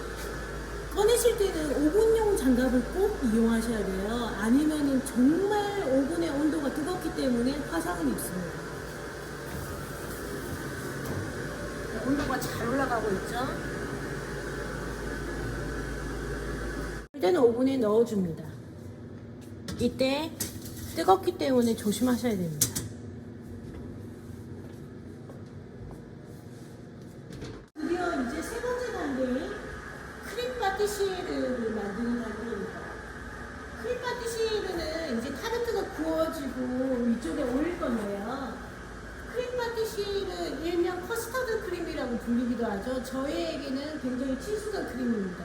꺼내실 때는 오븐용 장갑을 꼭 이용하셔야 돼요. 아니면은 정말 오븐의 온도가 뜨겁기 때문에 화상을 입습니다. 온도가 잘 올라가고 있죠? 이때는 오븐에 넣어줍니다. 이때 뜨겁기 때문에 조심하셔야 됩니다. 드디어 이제 세 번째 단계인 크림 파티시에르를 만드는 단계입니다. 크림 파티시에르는 이제 타르트가 구워지고 위쪽에 올릴 건데요. 크림 파티시에르 일명 커스터드 크림이라고 불리기도 하죠. 저희에게는 굉장히 친숙한 크림입니다.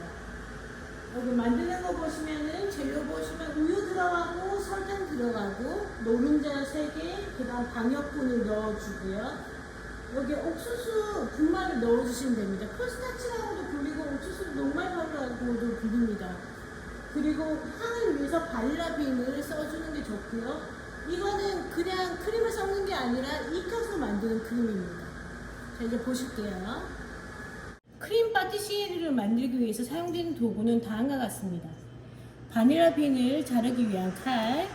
여기 만드는 거 보시면은 재료 보시면 우유 들어가고 설탕 들어가고 노른자 3개, 그 다음 방역분을 넣어주고요. 여기 옥수수 분말을 넣어주시면 됩니다. 콜스타치라고도 불리고 옥수수 녹말가루라고도 불립니다. 그리고 향을 위해서 바닐라빈을 써주는 게 좋고요. 이거는 그냥 크림을 섞는 게 아니라 익혀서 만드는 크림입니다. 자, 이제 보실게요. 크림 파티시에르를 만들기 위해서 사용되는 도구는 다음과 같습니다. 바닐라빈을 자르기 위한 칼,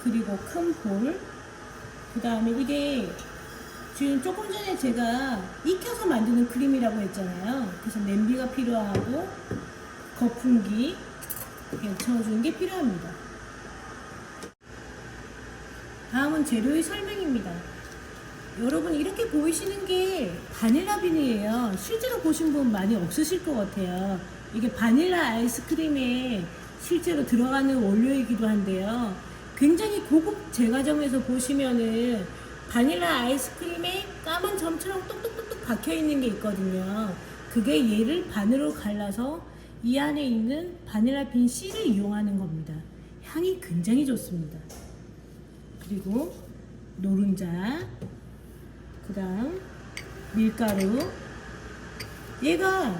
그리고 큰 볼, 그 다음에 이게 지금 조금 전에 제가 익혀서 만드는 크림이라고 했잖아요. 그래서 냄비가 필요하고 거품기 채워주는 게 필요합니다. 다음은 재료의 설명입니다. 여러분 이렇게 보이시는 게 바닐라빈이에요. 실제로 보신 분 많이 없으실 것 같아요. 이게 바닐라 아이스크림에 실제로 들어가는 원료이기도 한데요. 굉장히 고급 제과점에서 보시면은 바닐라 아이스크림에 까만 점처럼 똑똑똑똑 박혀 있는 게 있거든요. 그게 얘를 반으로 갈라서 이 안에 있는 바닐라빈 씨를 이용하는 겁니다. 향이 굉장히 좋습니다. 그리고 노른자, 그 다음 밀가루, 얘가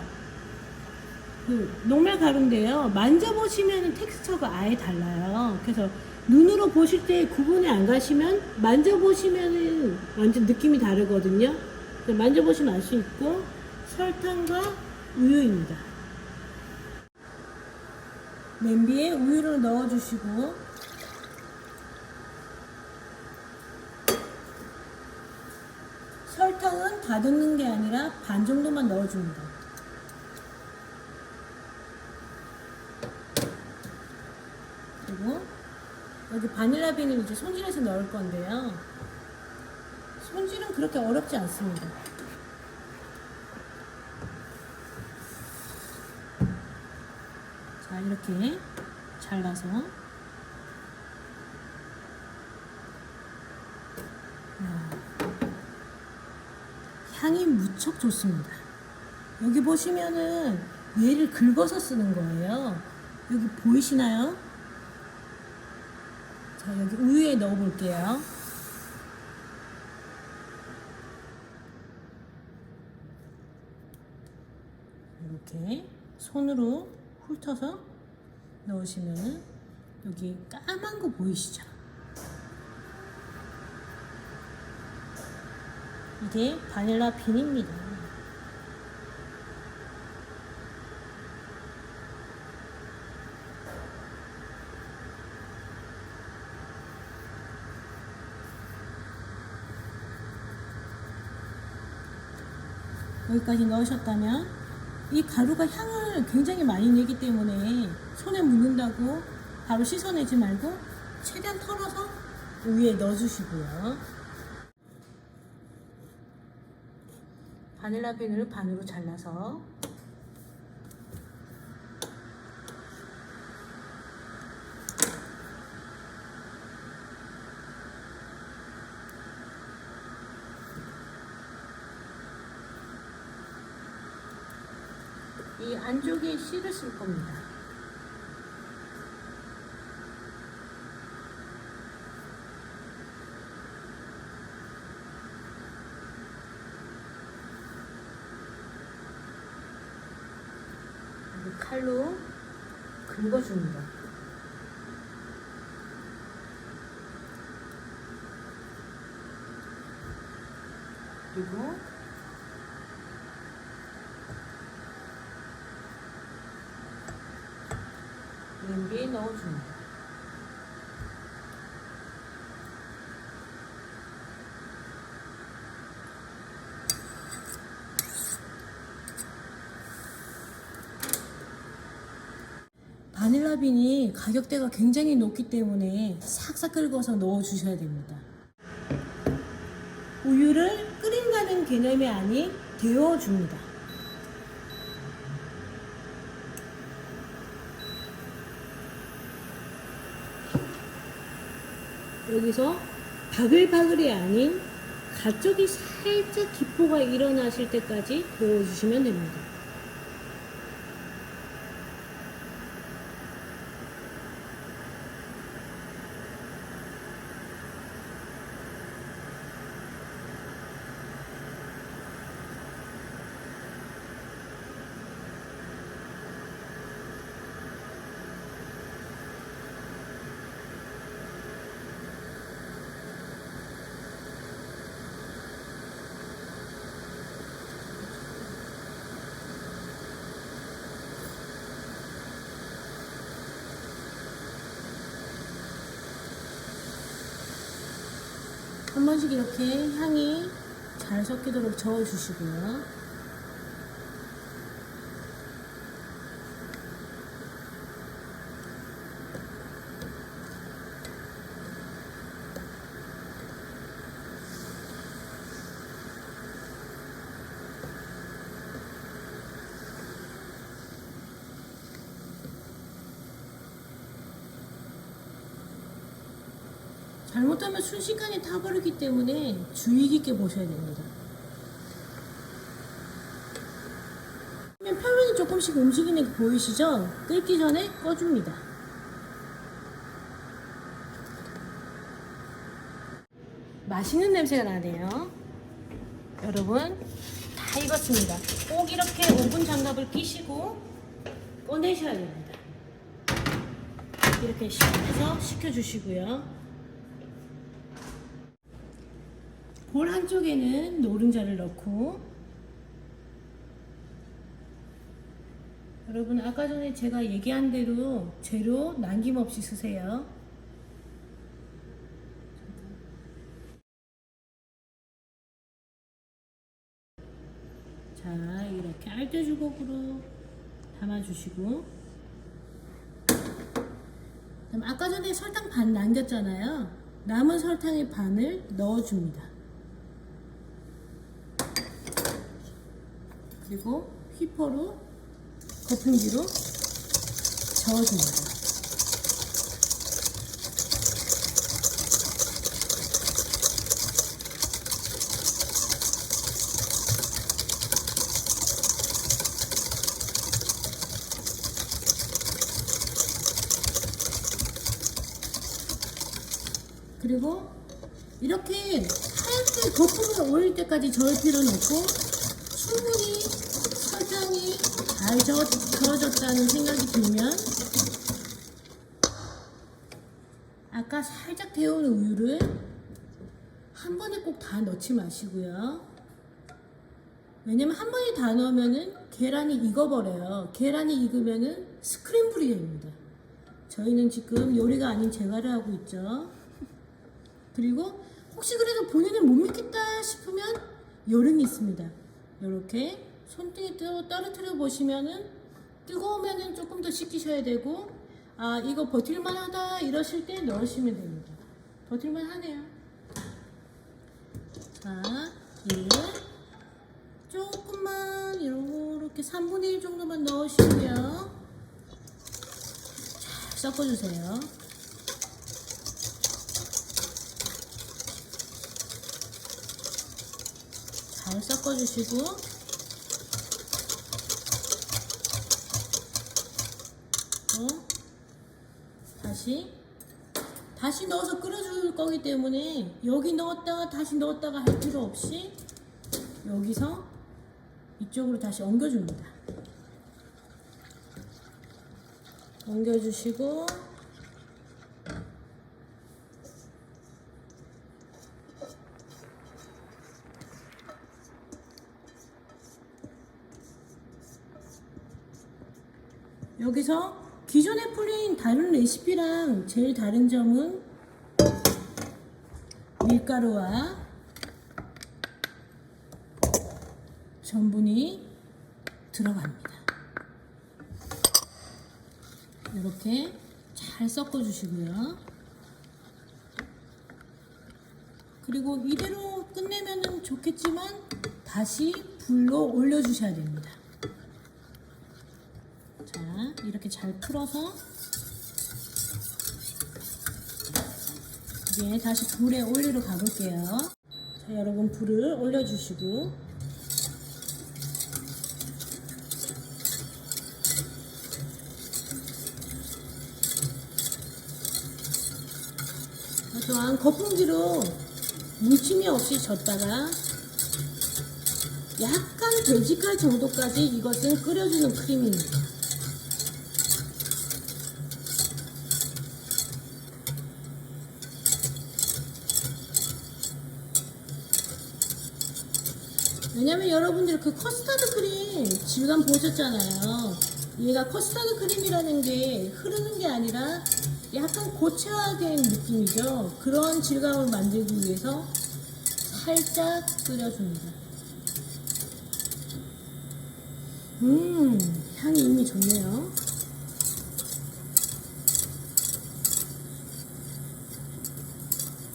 그 녹말 가루인데요. 만져보시면 텍스처가 아예 달라요. 그래서 눈으로 보실 때 구분이 안 가시면 만져보시면 완전 느낌이 다르거든요. 만져보시면 알 수 있고, 설탕과 우유입니다. 냄비에 우유를 넣어주시고 설탕은 다 넣는 게 아니라 반 정도만 넣어줍니다. 그리고 여기 바닐라빈을 이제 손질해서 넣을 건데요. 손질은 그렇게 어렵지 않습니다. 자, 이렇게 잘라서 향이 무척 좋습니다. 여기 보시면은 얘를 긁어서 쓰는 거예요. 여기 보이시나요? 자, 여기 우유에 넣어 볼게요. 이렇게 손으로 훑어서 넣으시면 여기 까만 거 보이시죠? 이게 바닐라 빈입니다. 여기까지 넣으셨다면 이 가루가 향을 굉장히 많이 내기 때문에 손에 묻는다고 바로 씻어내지 말고 최대한 털어서 우유에 넣어주시고요. 바닐라빈을 반으로 잘라서 이 안쪽에 씨를 쓸 겁니다. 이 칼로 긁어줍니다. 그리고 냄비에 넣어줍니다. 바닐라빈이 가격대가 굉장히 높기 때문에 싹싹 긁어서 넣어 주셔야 됩니다. 우유를 끓인다는 개념이 아닌 데워줍니다. 여기서 바글바글이 아닌 가쪽이 살짝 기포가 일어나실 때까지 데워주시면 됩니다. 한 번씩 이렇게 향이 잘 섞이도록 저어주시고요. 잘못하면 순식간에 타버리기 때문에 주의 깊게 보셔야 됩니다. 표면이 조금씩 움직이는 게 보이시죠? 끓기 전에 꺼줍니다. 맛있는 냄새가 나네요. 여러분, 다 익었습니다. 꼭 이렇게 오븐 장갑을 끼시고 꺼내셔야 됩니다. 이렇게 해서 식혀주시고요. 볼 한쪽에는 노른자를 넣고, 여러분 아까 전에 제가 얘기한 대로 재료 남김없이 쓰세요. 자, 이렇게 알뜰주걱으로 담아주시고, 그럼 아까 전에 설탕 반 남겼잖아요. 남은 설탕의 반을 넣어줍니다. 그리고 휘퍼로 거품기로 저어줍니다. 그리고 이렇게 하얗게 거품을 올릴 때까지 저을 필요는 없고, 충분히 설탕이 잘 저어졌다는 생각이 들면 아까 살짝 데운 우유를 한 번에 꼭 다 넣지 마시고요. 왜냐면 한 번에 다 넣으면은 계란이 익어버려요. 계란이 익으면은 스크램블이 됩니다. 저희는 지금 요리가 아닌 제과를 하고 있죠. 그리고 혹시 그래도 본인은 못 믿겠다 싶으면 요령이 있습니다. 이렇게 손등에 떨어뜨려 보시면은 뜨거우면은 조금 더 식히셔야 되고, 아 이거 버틸만 하다 이러실 때 넣으시면 됩니다. 버틸만 하네요. 자, 이를 조금만 이렇게 3분의 1 정도만 넣으시고요. 잘 섞어주세요. 잘 섞어주시고, 다시 넣어서 끓여줄 거기 때문에 여기 넣었다가 다시 넣었다가 할 필요 없이 여기서 이쪽으로 다시 옮겨줍니다. 옮겨주시고 여기서 기존에 풀린 다른 레시피랑 제일 다른 점은 밀가루와 전분이 들어갑니다. 이렇게 잘 섞어 주시고요. 그리고 이대로 끝내면 좋겠지만 다시 불로 올려 주셔야 됩니다. 자, 이렇게 잘 풀어서 이제 다시 불에 올리러 가볼게요. 자, 여러분 불을 올려주시고 또한 거품기로 뭉침이 없이 젓다가 약간 되직할 정도까지 이것은 끓여주는 크림입니다. 왜냐면 여러분들 그 커스터드 크림 질감 보셨잖아요. 얘가 커스터드 크림이라는 게 흐르는 게 아니라 약간 고체화된 느낌이죠. 그런 질감을 만들기 위해서 살짝 끓여줍니다. 향이 이미 좋네요.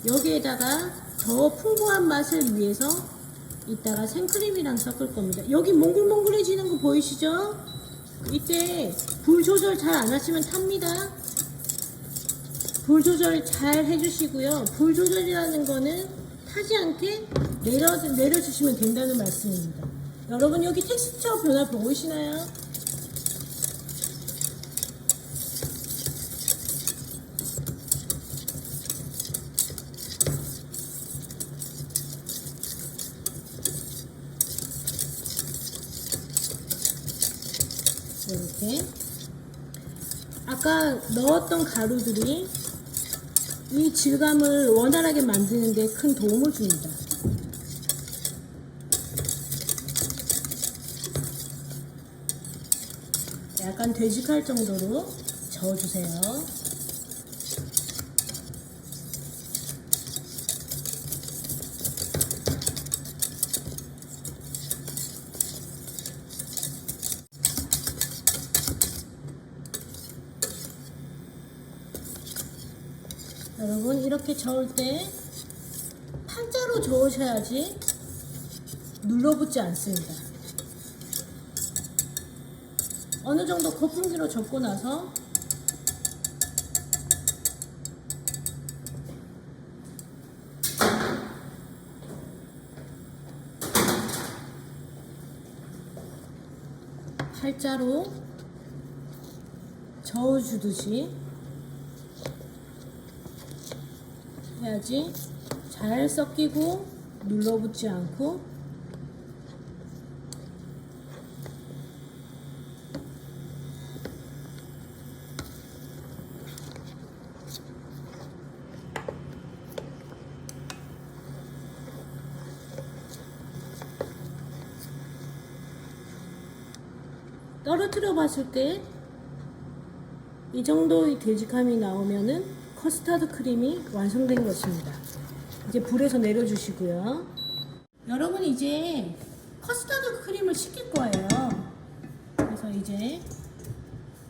여기에다가 더 풍부한 맛을 위해서 이따가 생크림이랑 섞을 겁니다. 여기 몽글몽글해지는 거 보이시죠? 이때 불 조절 잘 안 하시면 탑니다. 불 조절 잘 해주시고요. 불 조절이라는 거는 타지 않게 내려주시면 된다는 말씀입니다. 여러분 여기 텍스처 변화 보이시나요? 이렇게 아까 넣었던 가루들이 이 질감을 원활하게 만드는 데 큰 도움을 줍니다. 약간 되직할 정도로 저어주세요. 여러분 이렇게 저을 때 팔자로 저으셔야지 눌러붙지 않습니다. 어느 정도 거품기로 접고 나서 팔자로 저어주듯이 해야지 잘 섞이고 눌러붙지 않고 떨어뜨려 봤을 때 이 정도의 되직함이 나오면은 커스터드 크림이 완성된 것입니다. 이제 불에서 내려주시고요. 여러분 이제 커스터드 크림을 식힐 거예요. 그래서 이제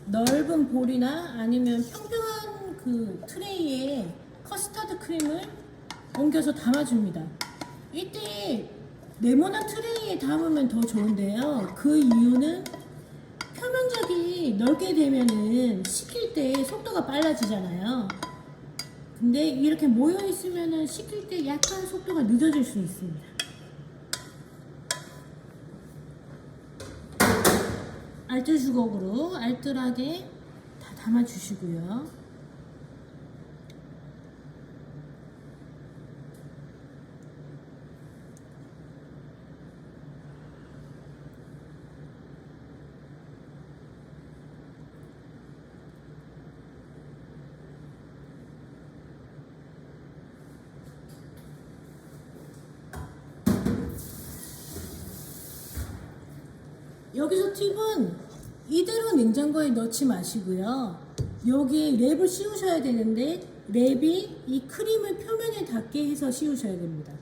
넓은 볼이나 아니면 평평한 그 트레이에 커스터드 크림을 옮겨서 담아줍니다. 이때 네모난 트레이에 담으면 더 좋은데요. 그 이유는 표면적이 넓게 되면은 식힐 때 속도가 빨라지잖아요. 근데 이렇게 모여 있으면은 식힐 때 약간 속도가 늦어질 수 있습니다. 알뜰 주걱으로 알뜰하게 다 담아주시고요. 여기서 팁은 이대로 냉장고에 넣지 마시고요. 여기 랩을 씌우셔야 되는데 랩이 이 크림을 표면에 닿게 해서 씌우셔야 됩니다.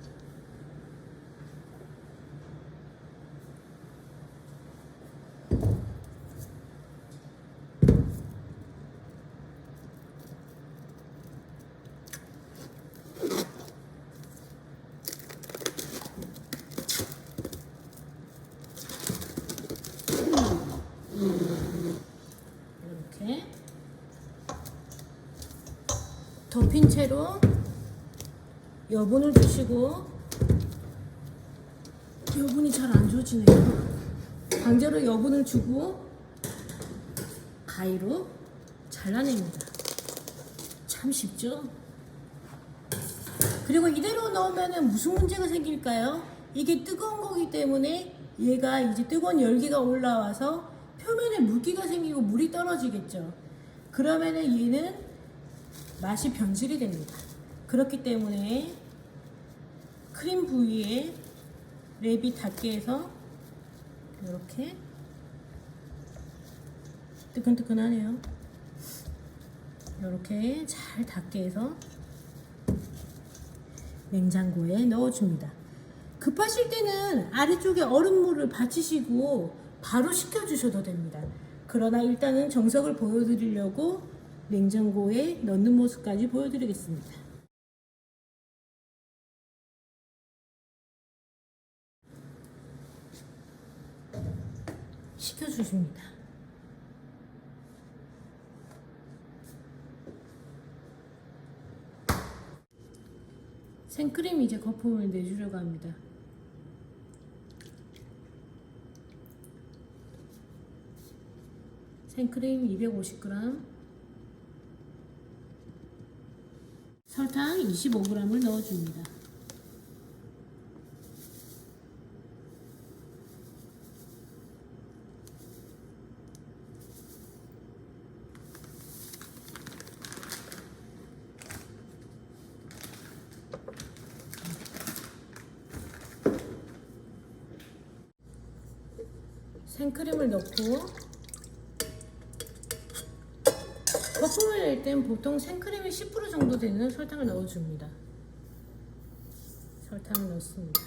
이렇게 덮인 채로 여분을 주시고, 여분이 잘 안 줘지네요. 강제로 여분을 주고 가위로 잘라냅니다. 참 쉽죠? 그리고 이대로 넣으면 무슨 문제가 생길까요? 이게 뜨거운 거기 때문에 얘가 이제 뜨거운 열기가 올라와서 표면에 물기가 생기고 물이 떨어지겠죠. 그러면은 얘는 맛이 변질이 됩니다. 그렇기 때문에 크림 부위에 랩이 닿게 해서 이렇게 뜨끈뜨끈하네요. 이렇게 잘 닿게 해서 냉장고에 넣어줍니다. 급하실 때는 아래쪽에 얼음물을 받치시고 바로 식혀주셔도 됩니다. 그러나 일단은 정석을 보여드리려고 냉장고에 넣는 모습까지 보여드리겠습니다. 식혀주십니다. 생크림 이제 거품을 내주려고 합니다. 생크림 250g, 설탕 25g을 넣어줍니다. 생크림을 넣고 거품을 낼 땐 보통 생크림이 10% 정도 되는 설탕을 넣어줍니다. 설탕을 넣습니다.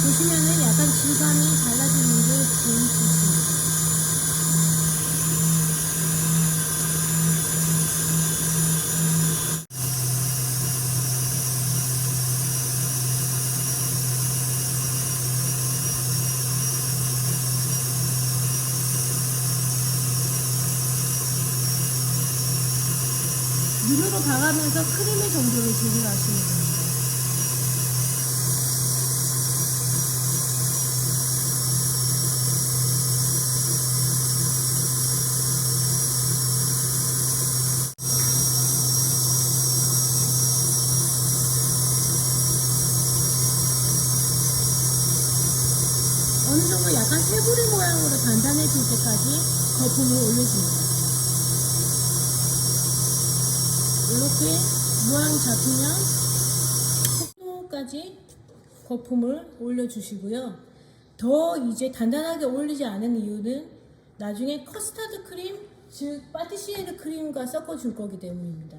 보시면은 약간 질감이 달라지는 게 보일 수 있습니다. 눈으로 봐가면서 크림의 정도를 조절하시면 됩니다. 어느 정도 약간 새부리 모양으로 단단해질 때까지 거품을 올려줍니다. 이렇게 모양이 잡히면 속도까지 거품을 올려주시고요. 더 이제 단단하게 올리지 않은 이유는 나중에 커스터드 크림, 즉 파티시에르 크림과 섞어줄 거기 때문입니다.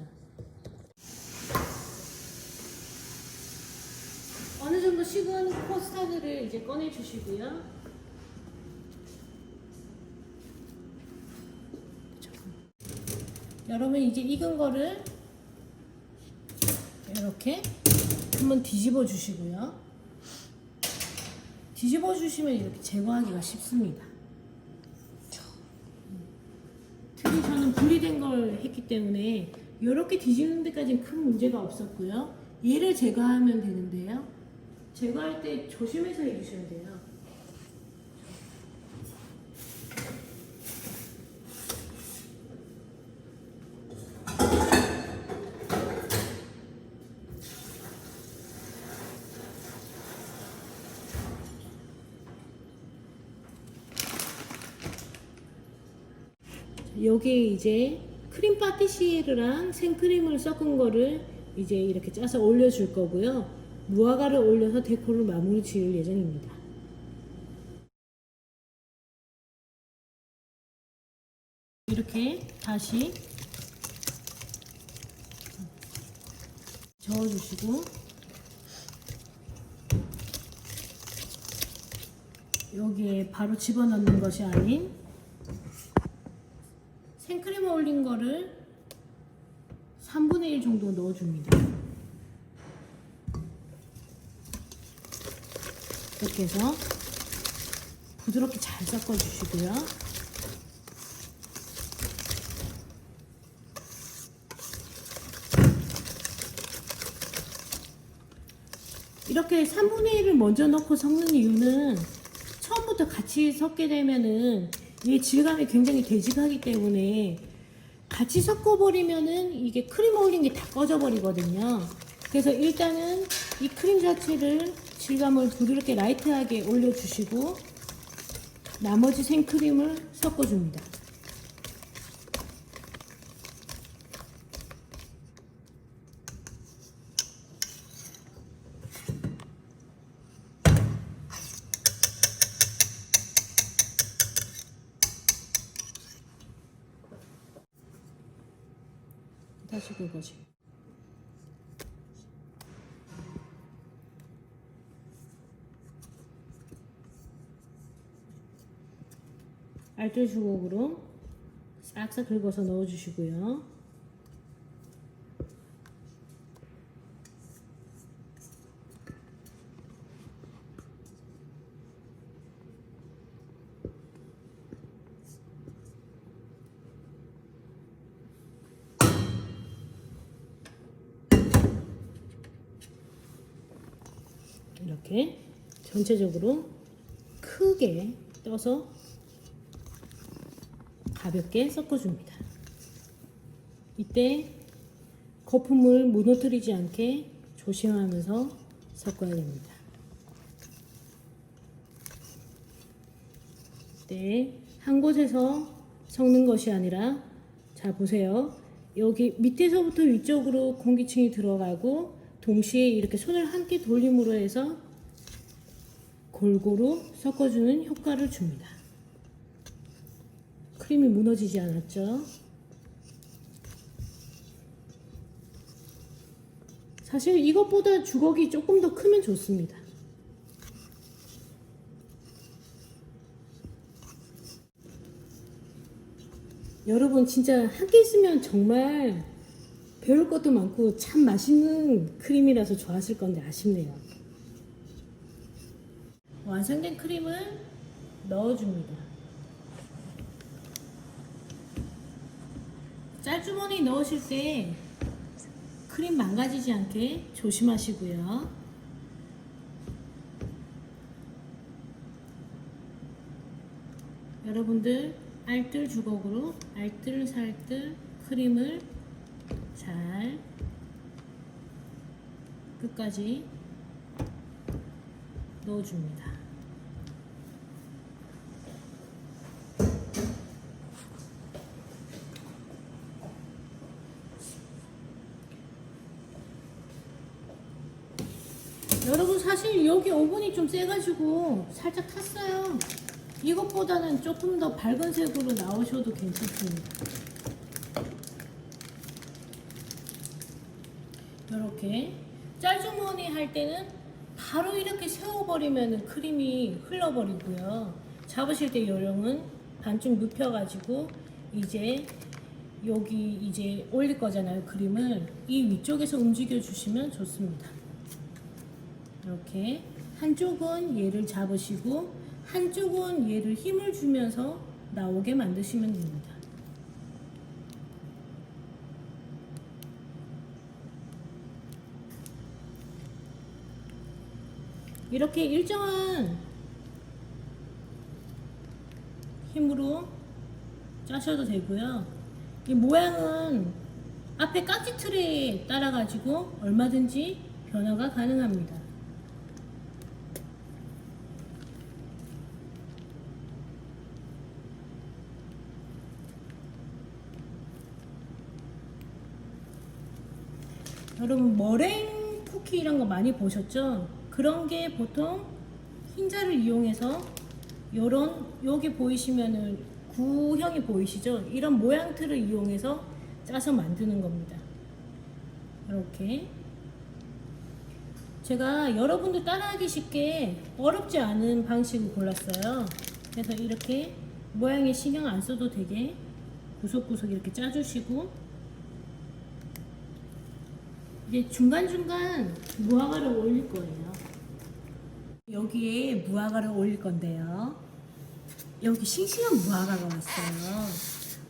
어느 정도 식은 커스터드를 이제 꺼내 주시고요. 여러분 이제 익은 거를 이렇게 한번 뒤집어 주시고요. 뒤집어 주시면 이렇게 제거하기가 쉽습니다. 특히 저는 분리된 걸 했기 때문에 이렇게 뒤집는 데까지는 큰 문제가 없었고요. 얘를 제거하면 되는데요. 제거할 때 조심해서 해주셔야 돼요. 여기에 이제 크림 파티시에르랑 생크림을 섞은 거를 이제 이렇게 짜서 올려줄 거고요. 무화과를 올려서 데코를 마무리 지을 예정입니다. 이렇게 다시 저어주시고 여기에 바로 집어넣는 것이 아닌 생크림 올린 거를 3분의 1 정도 넣어줍니다. 이렇게 해서 부드럽게 잘 섞어주시고요. 이렇게 3분의 1을 먼저 넣고 섞는 이유는 처음부터 같이 섞게 되면은 이 질감이 굉장히 되직하기 때문에 같이 섞어버리면은 이게 크림 올린 게 다 꺼져버리거든요. 그래서 일단은 이 크림 자체를 질감을 부드럽게 라이트하게 올려주시고 나머지 생크림을 섞어줍니다. 다시 그거지. 알뜰 주걱으로 싹싹 긁어서 넣어주시고요. 이렇게 전체적으로 크게 떠서 가볍게 섞어줍니다. 이때 거품을 무너뜨리지 않게 조심하면서 섞어야 됩니다. 이때 한 곳에서 섞는 것이 아니라 자 보세요. 여기 밑에서부터 위쪽으로 공기층이 들어가고 동시에 이렇게 손을 함께 돌림으로 해서 골고루 섞어주는 효과를 줍니다. 크림이 무너지지 않았죠? 사실 이것보다 주걱이 조금 더 크면 좋습니다. 여러분 진짜 함께 있으면 정말 배울 것도 많고 참 맛있는 크림이라서 좋았을 건데 아쉽네요. 완성된 크림을 넣어줍니다. 짤주머니 넣으실 때 크림 망가지지 않게 조심하시고요. 여러분들 알뜰 주걱으로 알뜰살뜰 크림을 잘 끝까지 넣어줍니다. 여러분 사실 여기 오븐이 좀 세가지고 살짝 탔어요. 이것보다는 조금 더 밝은 색으로 나오셔도 괜찮습니다. 이렇게 짤주머니 할 때는 바로 이렇게 세워버리면 크림이 흘러버리고요. 잡으실 때 요령은 반쯤 눕혀가지고 이제 여기 이제 올릴 거잖아요. 그림을 이 위쪽에서 움직여 주시면 좋습니다. 이렇게 한쪽은 얘를 잡으시고 한쪽은 얘를 힘을 주면서 나오게 만드시면 됩니다. 이렇게 일정한 힘으로 짜셔도 되고요. 이 모양은 앞에 깍지 틀에 따라 가지고 얼마든지 변화가 가능합니다. 여러분 머랭 쿠키 이런 거 많이 보셨죠? 그런 게 보통 흰자를 이용해서 요런 여기 보이시면은 구형이 보이시죠? 이런 모양 틀을 이용해서 짜서 만드는 겁니다. 이렇게 제가 여러분들 따라하기 쉽게 어렵지 않은 방식을 골랐어요. 그래서 이렇게 모양에 신경 안 써도 되게 구석구석 이렇게 짜주시고 이제 중간중간 무화과를 올릴 거예요. 여기에 무화과를 올릴 건데요. 여기 싱싱한 무화과가 왔어요.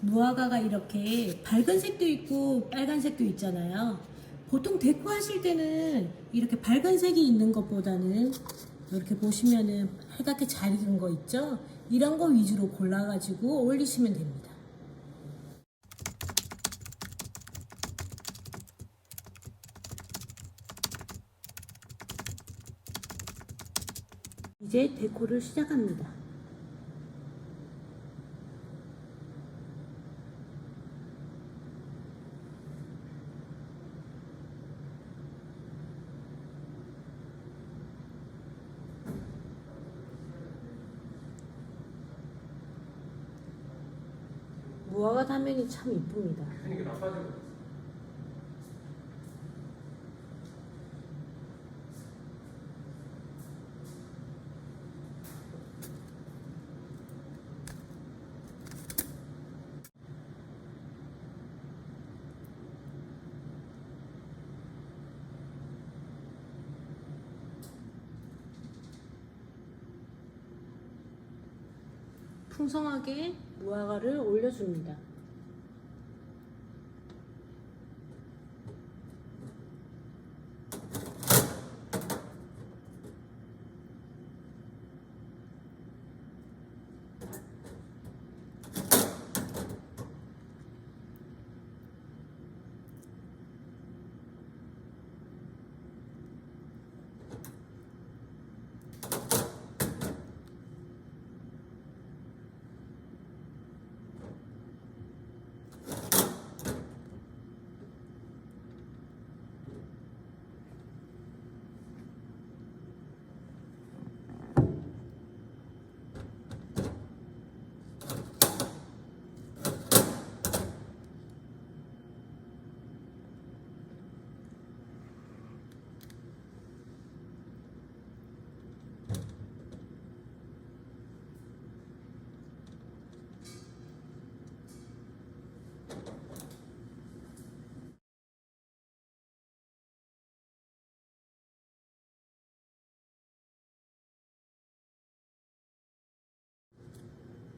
무화과가 이렇게 밝은 색도 있고 빨간색도 있잖아요. 보통 데코 하실 때는 이렇게 밝은 색이 있는 것보다는 이렇게 보시면은 빨갛게 잘 익은 거 있죠? 이런 거 위주로 골라가지고 올리시면 됩니다. 이제 데코를 시작합니다. 무화과 단면이 참 이쁩니다. 풍성하게 무화과를 올려줍니다.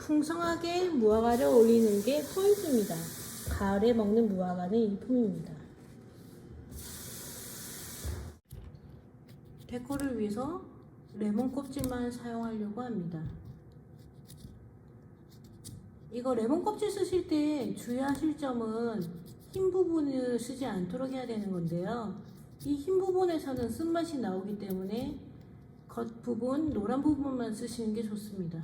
풍성하게 무화과를 올리는 게 포인트입니다. 가을에 먹는 무화과는 일품입니다. 데코를 위해서 레몬 껍질만 사용하려고 합니다. 이거 레몬 껍질 쓰실 때 주의하실 점은 흰 부분을 쓰지 않도록 해야 되는 건데요. 이 흰 부분에서는 쓴맛이 나오기 때문에 겉 부분, 노란 부분만 쓰시는 게 좋습니다.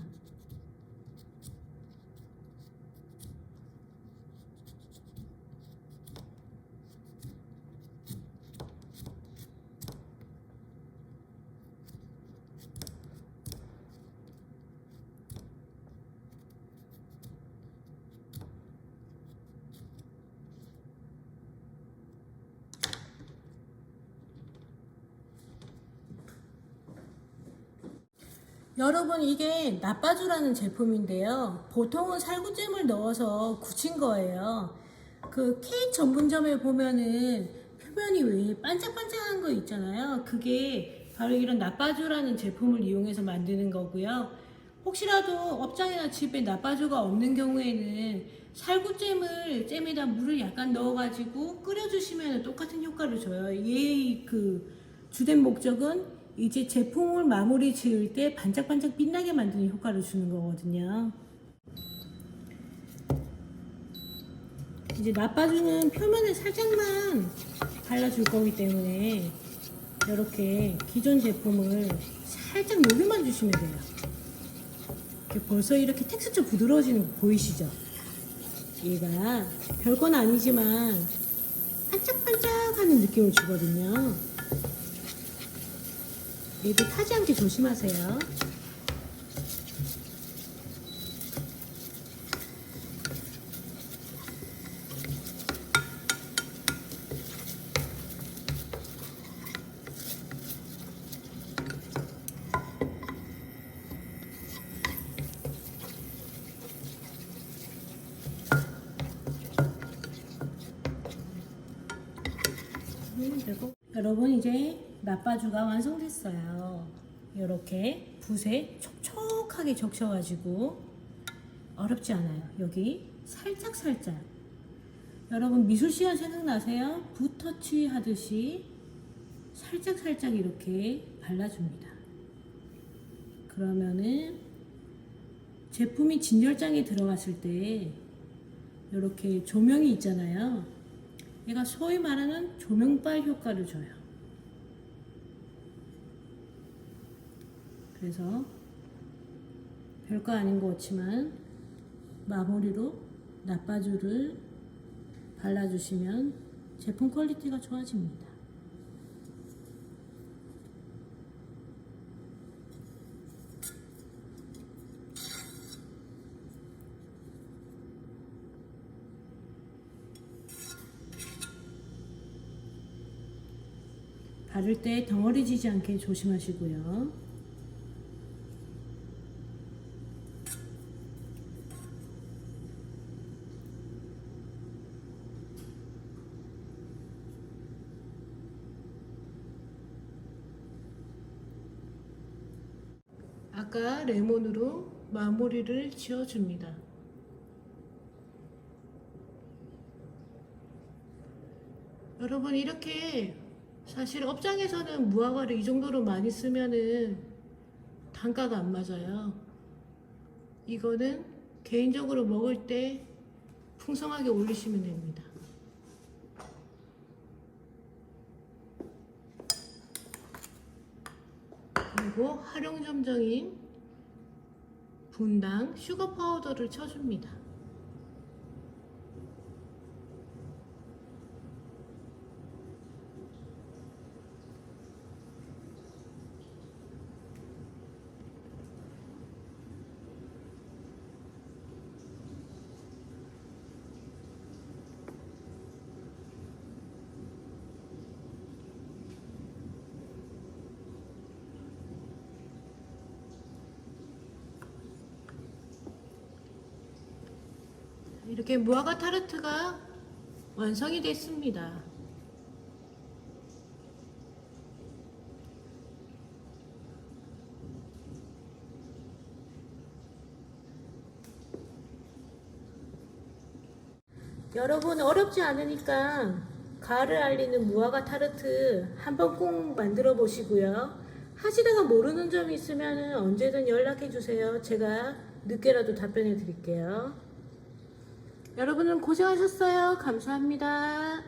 여러분 이게 나빠주라는 제품인데요. 보통은 살구잼을 넣어서 굳힌 거예요. 그 케이크 전문점에 보면은 표면이 왜 반짝반짝한 거 있잖아요. 그게 바로 이런 나빠주라는 제품을 이용해서 만드는 거고요. 혹시라도 업장이나 집에 나빠주가 없는 경우에는 살구잼을 잼에다 물을 약간 넣어가지고 끓여주시면 똑같은 효과를 줘요. 얘의 그 주된 목적은 이제 제품을 마무리 지을 때 반짝반짝 빛나게 만드는 효과를 주는 거거든요. 이제 나빠주는 표면을 살짝만 발라줄 거기 때문에 이렇게 기존 제품을 살짝 녹여만 주시면 돼요. 벌써 이렇게 텍스처 부드러워지는 거 보이시죠? 얘가 별건 아니지만 반짝반짝하는 느낌을 주거든요. 얘도 타지 않게 조심하세요. 되고 여러분 이제 나빠주가 완성됐어요. 이렇게 붓에 촉촉하게 적셔가지고 어렵지 않아요. 여기 살짝 여러분 미술 시간 생각나세요? 붓 터치 하듯이 살짝 이렇게 발라줍니다. 그러면은 제품이 진열장에 들어갔을 때 이렇게 조명이 있잖아요. 얘가 소위 말하는 조명빨 효과를 줘요. 그래서 별거 아닌 것 같지만 마무리로 나빠주를 발라주시면 제품 퀄리티가 좋아집니다. 바를 때 덩어리 지지 않게 조심하시고요. 아까 레몬으로 마무리를 지어줍니다. 여러분 이렇게 사실 업장에서는 무화과를 이 정도로 많이 쓰면은 단가가 안 맞아요. 이거는 개인적으로 먹을 때 풍성하게 올리시면 됩니다. 그리고 활용점정인 분당 슈거 파우더를 쳐줍니다. 이렇게 무화과 타르트가 완성이 됐습니다. 여러분 어렵지 않으니까 가을을 알리는 무화과 타르트 한번 꼭 만들어 보시고요. 하시다가 모르는 점이 있으면 언제든 연락해 주세요. 제가 늦게라도 답변해 드릴게요. 여러분은 고생하셨어요. 감사합니다.